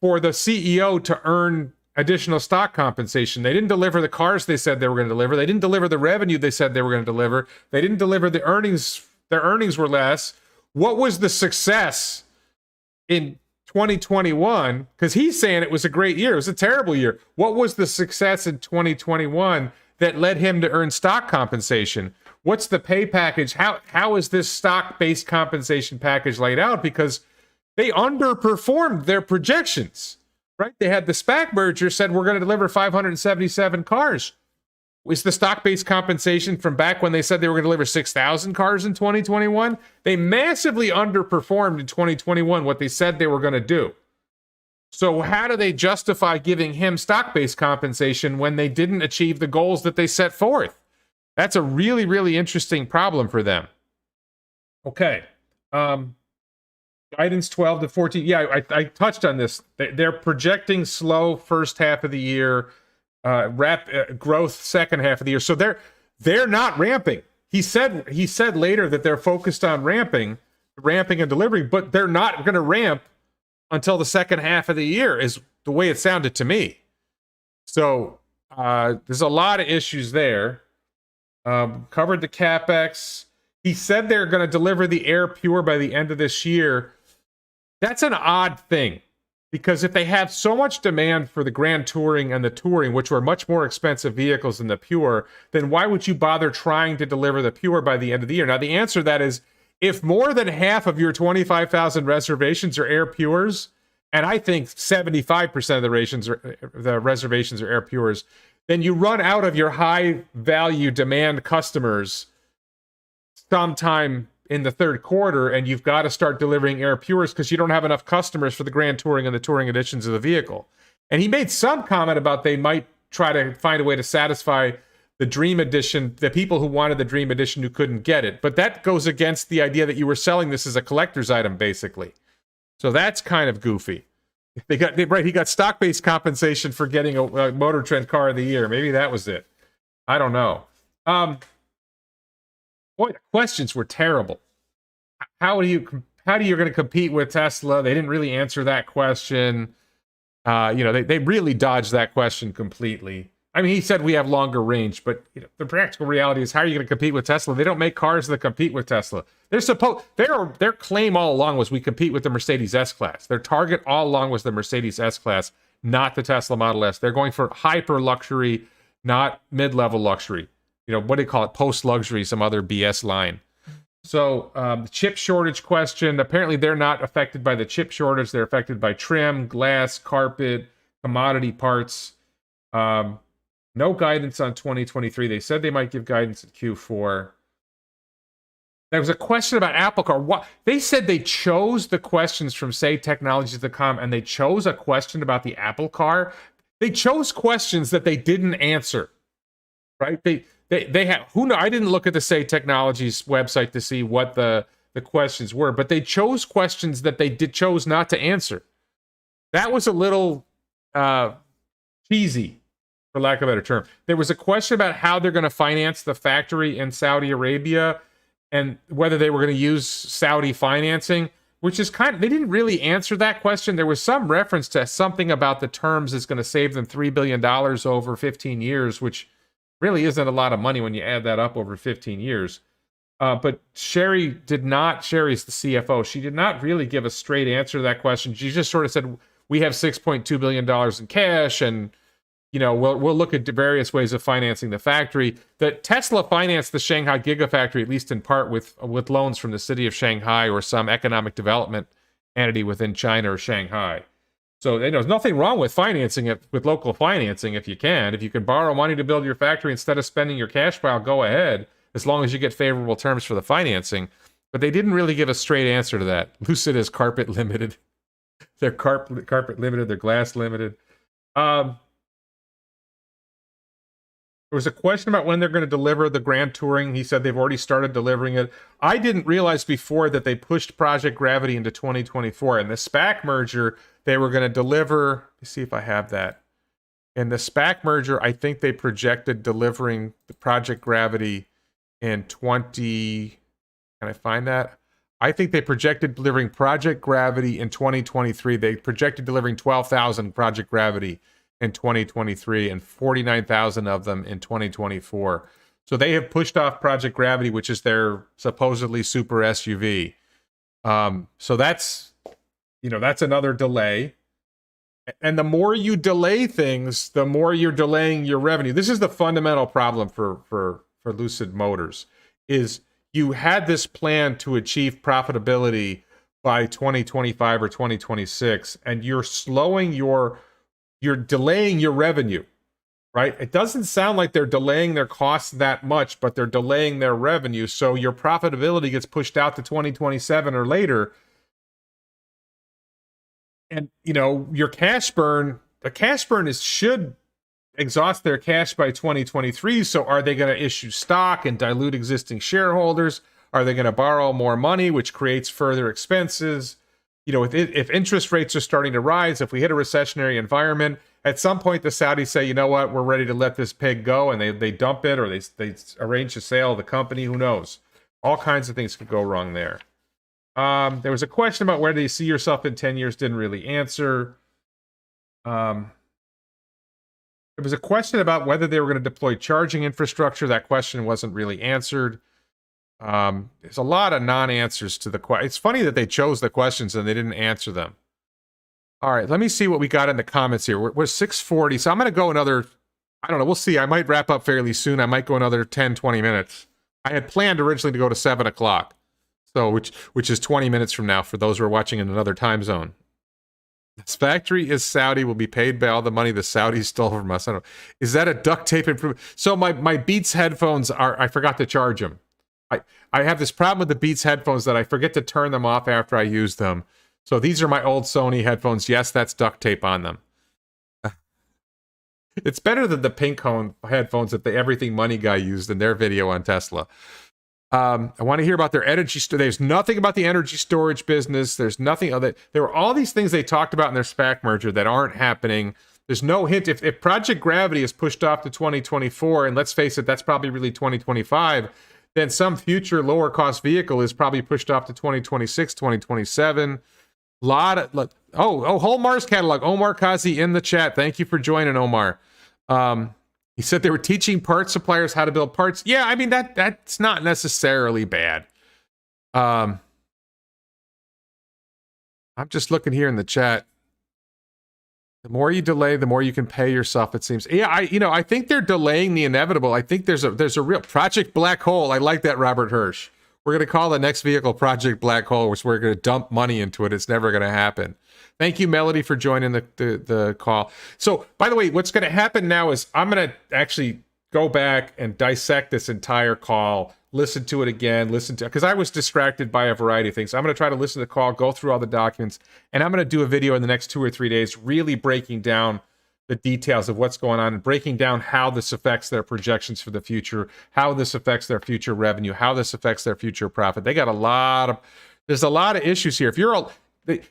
for the CEO to earn additional stock compensation? They didn't deliver the cars they said they were going to deliver. They didn't deliver the revenue they said they were going to deliver. They didn't deliver the earnings. Their earnings were less. What was the success in 2021? Because he's saying it was a great year. It was a terrible year. What was the success in 2021 that led him to earn stock compensation? What's the pay package? How is this stock-based compensation package laid out? Because they underperformed their projections, right? They had the SPAC merger said we're going to deliver 577 cars. Was the stock-based compensation from back when they said they were going to deliver 6,000 cars in 2021? They massively underperformed in 2021 what they said they were going to do. So how do they justify giving him stock-based compensation when they didn't achieve the goals that they set forth? That's a really, really interesting problem for them. Okay. Guidance 12 to 14. Yeah, I touched on this. They're projecting slow first half of the year, growth second half of the year. So they're not ramping. He said later that they're focused on ramping and delivering, but they're not going to ramp until the second half of the year, is the way it sounded to me. So there's a lot of issues there. Covered the Capex. He said they're going to deliver the Air Pure by the end of this year. That's an odd thing, because if they have so much demand for the Grand Touring and the Touring, which were much more expensive vehicles than the Pure, then why would you bother trying to deliver the Pure by the end of the year? Now, the answer to that is, if more than half of your 25,000 reservations are Air Pures, and I think 75% of the reservations are Air Pures, then you run out of your high value demand customers sometime in the third quarter, and you've got to start delivering Air Pures because you don't have enough customers for the Grand Touring and the Touring editions of the vehicle. And he made some comment about they might try to find a way to satisfy the Dream Edition, the people who wanted the Dream Edition who couldn't get it. But that goes against the idea that you were selling this as a collector's item, basically. So that's kind of goofy. He got stock-based compensation for getting a Motor Trend Car of the Year. Maybe that was it. I don't know. Boy, the questions were terrible. How are you going to compete with Tesla? They didn't really answer that question. They really dodged that question completely. I mean, he said we have longer range, but the practical reality is, how are you going to compete with Tesla? They don't make cars that compete with Tesla. Their claim all along was we compete with the Mercedes S-Class. Their target all along was the Mercedes S-Class, not the Tesla Model S. They're going for hyper luxury, not mid-level luxury. What do you call it? Post-luxury, some other BS line. So the chip shortage question, apparently they're not affected by the chip shortage. They're affected by trim, glass, carpet, commodity parts. No guidance on 2023. They said they might give guidance in Q4. There was a question about Apple Car. They said they chose the questions from Say Technologies.com, and they chose a question about the Apple Car. They chose questions that they didn't answer, right? They have, who know? I didn't look at the Say Technologies website to see what the questions were, but they chose questions that they chose not to answer. That was a little cheesy, for lack of a better term. There was a question about how they're going to finance the factory in Saudi Arabia and whether they were going to use Saudi financing. which is they didn't really answer that question. There was some reference to something about the terms is going to save them $3 billion over 15 years, which really isn't a lot of money when you add that up over 15 years. But Sherry's the CFO. She did not really give a straight answer to that question. She just sort of said, we have $6.2 billion in cash, and we'll look at various ways of financing the factory. That Tesla financed the Shanghai Gigafactory, at least in part, with loans from the city of Shanghai or some economic development entity within China or Shanghai. So there's nothing wrong with financing it with local financing if you can. If you can borrow money to build your factory instead of spending your cash pile, go ahead, as long as you get favorable terms for the financing. But they didn't really give a straight answer to that. Lucid is carpet limited. They're carpet limited. They're glass limited. There was a question about when they're going to deliver the Grand Touring. He said they've already started delivering it. I didn't realize before that they pushed Project Gravity into 2024. In the SPAC merger, they were going to deliver. Let me see if I have that. In the SPAC merger, I think they projected delivering the Project Gravity in can I find that? I think they projected delivering Project Gravity in 2023. They projected delivering 12,000 Project Gravity in 2023 and 49,000 of them in 2024. So they have pushed off Project Gravity, which is their supposedly super SUV. So that's another delay. And the more you delay things, the more you're delaying your revenue. This is the fundamental problem for Lucid Motors, is you had this plan to achieve profitability by 2025 or 2026, and you're delaying your revenue, right? It doesn't sound like they're delaying their costs that much, but they're delaying their revenue. So your profitability gets pushed out to 2027 or later. And, your cash burn, should exhaust their cash by 2023. So are they going to issue stock and dilute existing shareholders? Are they going to borrow more money, which creates further expenses? If interest rates are starting to rise, if we hit a recessionary environment, at some point the Saudis say, you know what, we're ready to let this pig go, and they dump it, or they arrange the sale of the company. Who knows? All kinds of things could go wrong there. There was a question about where do you see yourself in 10 years, didn't really answer. There was a question about whether they were going to deploy charging infrastructure. That question wasn't really answered. There's a lot of non-answers to the question. It's funny that they chose the questions and they didn't answer them. All right, let me see what we got in the comments here. We're 6:40, so I'm going to go another, I don't know, we'll see. I might wrap up fairly soon. I might go another 10, 20 minutes. I had planned originally to go to 7 o'clock, so which is 20 minutes from now for those who are watching in another time zone. This factory is Saudi, will be paid by all the money the Saudis stole from us. I don't know. Is that a duct tape improvement? So my Beats headphones I forgot to charge them. I have this problem with the Beats headphones that I forget to turn them off after I use them. So these are my old Sony headphones. Yes, that's duct tape on them. It's better than the pink cone headphones that the Everything Money guy used in their video on Tesla. I want to hear about their energy. There's nothing about the energy storage business. There's nothing other. There were all these things they talked about in their SPAC merger that aren't happening. There's no hint. If Project Gravity is pushed off to 2024, and let's face it, that's probably really 2025, then some future lower cost vehicle is probably pushed off to 2026, 2027. Holmar's catalog. Omar Kazi in the chat. Thank you for joining, Omar. He said they were teaching parts suppliers how to build parts. Yeah, I mean, that's not necessarily bad. I'm just looking here in the chat. The more you delay, the more you can pay yourself, it seems. Yeah, I think they're delaying the inevitable. I think there's a real Project Black Hole. I like that, Robert Hirsch. We're going to call the next vehicle Project Black Hole, which we're going to dump money into it. It's never going to happen. Thank you, Melody, for joining the call. So, by the way, what's going to happen now is I'm going to actually go back and dissect this entire call, listen to it again, because I was distracted by a variety of things. I'm going to try to listen to the call, go through all the documents, and I'm going to do a video in the next 2 or 3 days really breaking down the details of what's going on and breaking down how this affects their projections for the future, how this affects their future revenue, how this affects their future profit. There's a lot of issues here. If you're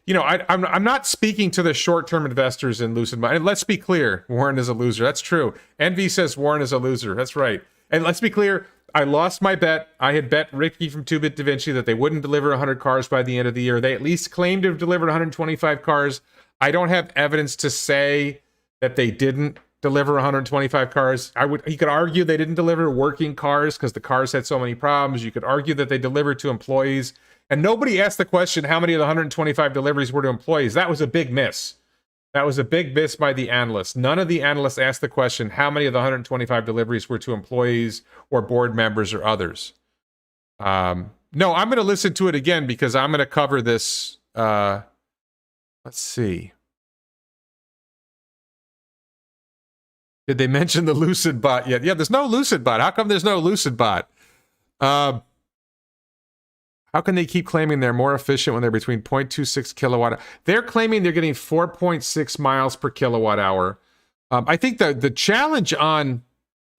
I'm not speaking to the short-term investors in Lucid Motors. And let's be clear, Warren is a loser. That's true. Envy says Warren is a loser. That's right. And let's be clear, I lost my bet. I had bet Ricky from 2-Bit Da Vinci that they wouldn't deliver 100 cars by the end of the year. They at least claimed to have delivered 125 cars. I don't have evidence to say that they didn't deliver 125 cars. You could argue they didn't deliver working cars because the cars had so many problems. You could argue that they delivered to employees. And nobody asked the question how many of the 125 deliveries were to employees. That was a big miss. That was a big miss by the analysts. None of the analysts asked the question how many of the 125 deliveries were to employees or board members or others. No, I'm going to listen to it again because I'm going to cover this. Let's see. Did they mention the Lucid bot yet? Yeah, there's no Lucid bot. How come there's no Lucid bot? How can they keep claiming they're more efficient when they're between 0.26 kilowatt? They're claiming they're getting 4.6 miles per kilowatt hour. I think the challenge on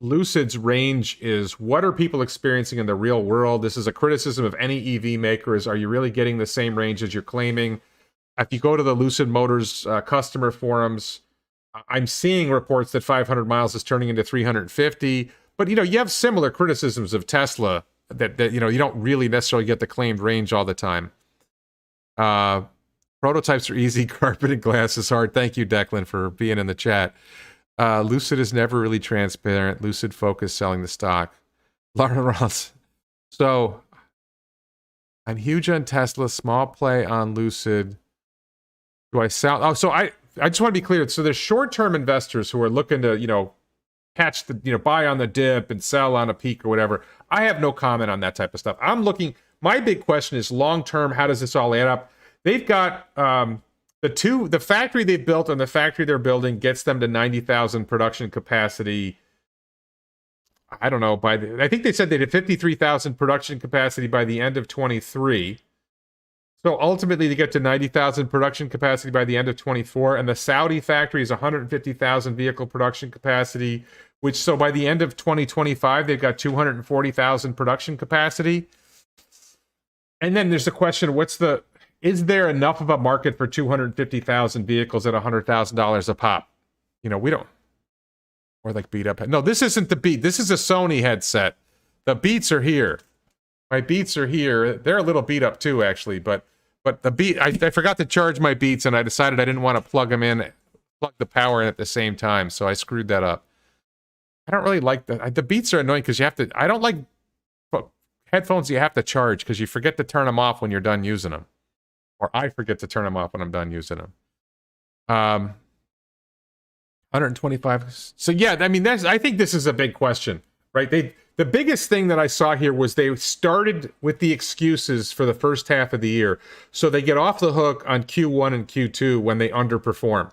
Lucid's range is what are people experiencing in the real world? This is a criticism of any EV maker is, are you really getting the same range as you're claiming? If you go to the Lucid Motors customer forums, I'm seeing reports that 500 miles is turning into 350. But, you have similar criticisms of Tesla that you don't really necessarily get the claimed range all the time. Prototypes are easy. Carpet and glass is hard. Thank you, Declan, for being in the chat. Lucid is never really transparent. Lucid Focus selling the stock. Lauren Ross. So I'm huge on Tesla. Small play on Lucid. Do I sell? Oh, so I just want to be clear. So there's short-term investors who are looking to, catch the, buy on the dip and sell on a peak or whatever. I have no comment on that type of stuff. My big question is long-term, how does this all add up? They've got the factory they've built and the factory they're building gets them to 90,000 production capacity. I don't know, I think they said they did 53,000 production capacity by the end of 23. So ultimately, they get to 90,000 production capacity by the end of 24, and the Saudi factory is 150,000 vehicle production capacity, so by the end of 2025, they've got 240,000 production capacity. And then there's the question, is there enough of a market for 250,000 vehicles at $100,000 a pop? We don't. Or like beat up. No, this isn't the Beat. This is a Sony headset. The Beats are here. My Beats are here. They're a little beat up too, actually. But the Beat, I forgot to charge my Beats, and I decided I didn't want to plug the power in at the same time, so I screwed that up. I don't really like the Beats are annoying because I don't like headphones you have to charge because you forget to turn them off when you're done using them. Or I forget to turn them off when I'm done using them. 125. So yeah, I think this is a big question, right? The biggest thing that I saw here was they started with the excuses for the first half of the year. So they get off the hook on Q1 and Q2 when they underperform,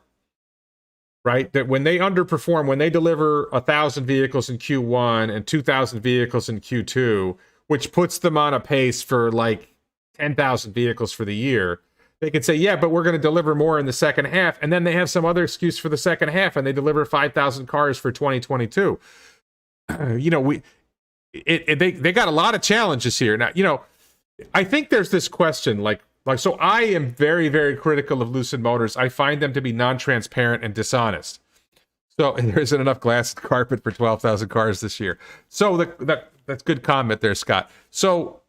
right? That when they underperform, when they deliver 1,000 vehicles in Q1 and 2,000 vehicles in Q2, which puts them on a pace for like 10,000 vehicles for the year, they could say, yeah, but we're going to deliver more in the second half. And then they have some other excuse for the second half and they deliver 5,000 cars for 2022. They got a lot of challenges here. Now, I think there's this question, so I am very, very critical of Lucid Motors. I find them to be non-transparent and dishonest. So there isn't enough glass carpet for 12,000 cars this year. So that's good comment there, Scott. So,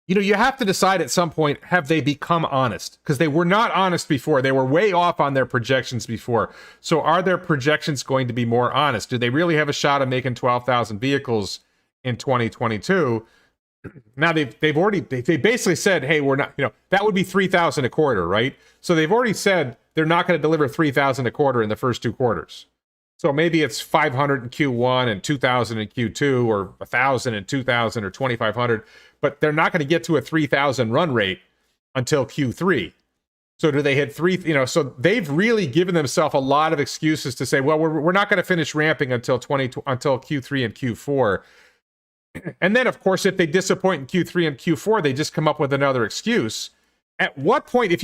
you have to decide at some point, have they become honest? Because they were not honest before. They were way off on their projections before. So are their projections going to be more honest? Do they really have a shot of making 12,000 vehicles in 2022? Now they basically said, hey, we're not, that would be 3,000 a quarter, right? So they've already said they're not going to deliver 3,000 a quarter in the first two quarters. So maybe it's 500 in Q1 and 2,000 in Q2, or 1,000 and 2,000 or 2,500, but they're not going to get to a 3,000 run rate until Q3. So do they hit so they've really given themselves a lot of excuses to say, well, we're not going to finish ramping until Q3 and Q4. And then, of course, if they disappoint in Q3 and Q4, they just come up with another excuse. At what point,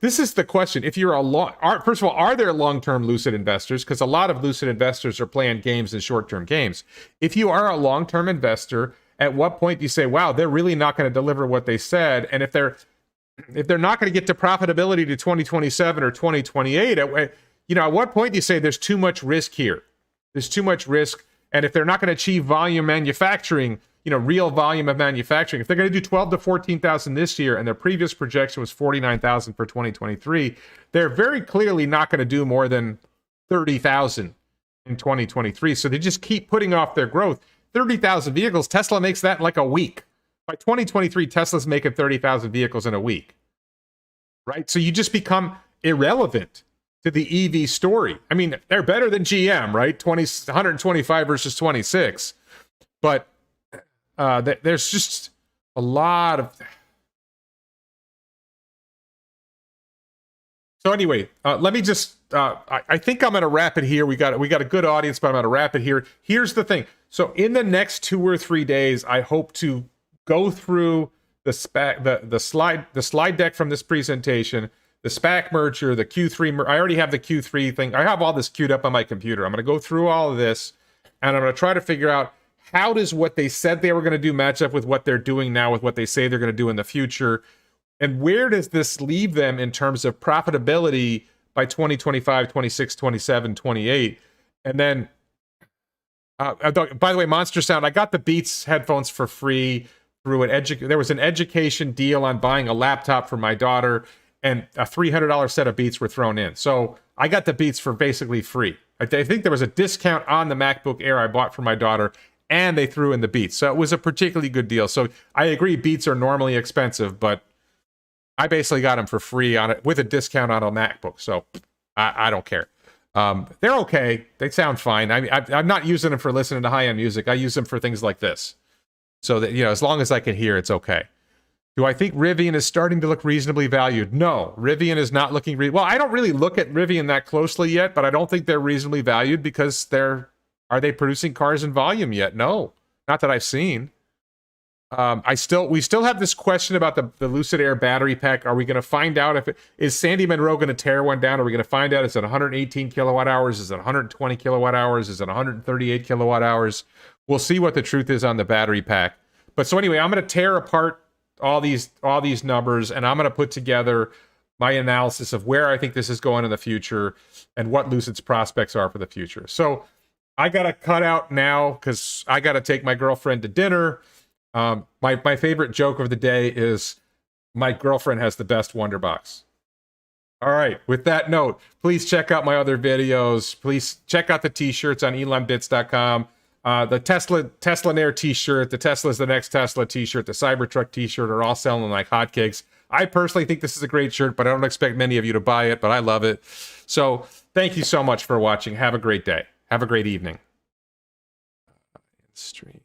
this is the question, first of all, are there long-term Lucid investors? Because a lot of Lucid investors are playing games and short-term games. If you are a long-term investor, at what point do you say, wow, they're really not going to deliver what they said? And if they're not going to get to profitability to 2027 or 2028, at what point do you say there's too much risk here? There's too much risk. And if they're not going to achieve volume manufacturing, real volume of manufacturing, if they're going to do 12 to 14,000 this year and their previous projection was 49,000 for 2023, they're very clearly not going to do more than 30,000 in 2023. So they just keep putting off their growth. 30,000 vehicles, Tesla makes that in like a week. By 2023, Tesla's making 30,000 vehicles in a week, right? So you just become irrelevant to the EV story. I mean, they're better than GM, right? 125 versus 26. But there's just a lot of... So anyway, let me just... I think I'm going to wrap it here. We got a good audience, but I'm going to wrap it here. Here's the thing. So in the next 2 or 3 days, I hope to go through the slide deck from this presentation, the SPAC merger, the Q3. I already have the Q3 thing. I have all this queued up on my computer. I'm going to go through all of this, and I'm going to try to figure out how does what they said they were going to do match up with what they're doing now, with what they say they're going to do in the future, and where does this leave them in terms of profitability by 2025, 26, 27, 28, and then. By the way, Monster Sound, I got the Beats headphones for free through there was an education deal on buying a laptop for my daughter, and a $300 set of Beats were thrown in. So I got the Beats for basically free. I think there was a discount on the MacBook Air I bought for my daughter, and they threw in the Beats. So it was a particularly good deal. So I agree, Beats are normally expensive, but I basically got them for free on it with a discount on a MacBook. So I don't care. They're okay. They sound fine. I'm not using them for listening to high-end music. I use them for things like this. So that, as long as I can hear, it's okay. Do I think Rivian is starting to look reasonably valued? No, Rivian is not looking... Well, I don't really look at Rivian that closely yet, but I don't think they're reasonably valued because are they producing cars in volume yet? No, not that I've seen. We still have this question about the Lucid Air battery pack. Are we going to find out is Sandy Munro going to tear one down? Are we going to find out, is it 118 kilowatt hours? Is it 120 kilowatt hours? Is it 138 kilowatt hours? We'll see what the truth is on the battery pack. But so anyway, I'm going to tear apart all these numbers, and I'm going to put together my analysis of where I think this is going in the future and what Lucid's prospects are for the future. So I got to cut out now because I got to take my girlfriend to dinner. My favorite joke of the day is my girlfriend has the best Wonder Box. All right. With that note, please check out my other videos. Please check out the t-shirts on elonbits.com. The Tesla Nair t-shirt, the Tesla's the next Tesla t-shirt, the Cybertruck t-shirt are all selling like hotcakes. I personally think this is a great shirt, but I don't expect many of you to buy it, but I love it. So thank you so much for watching. Have a great day. Have a great evening. Stream.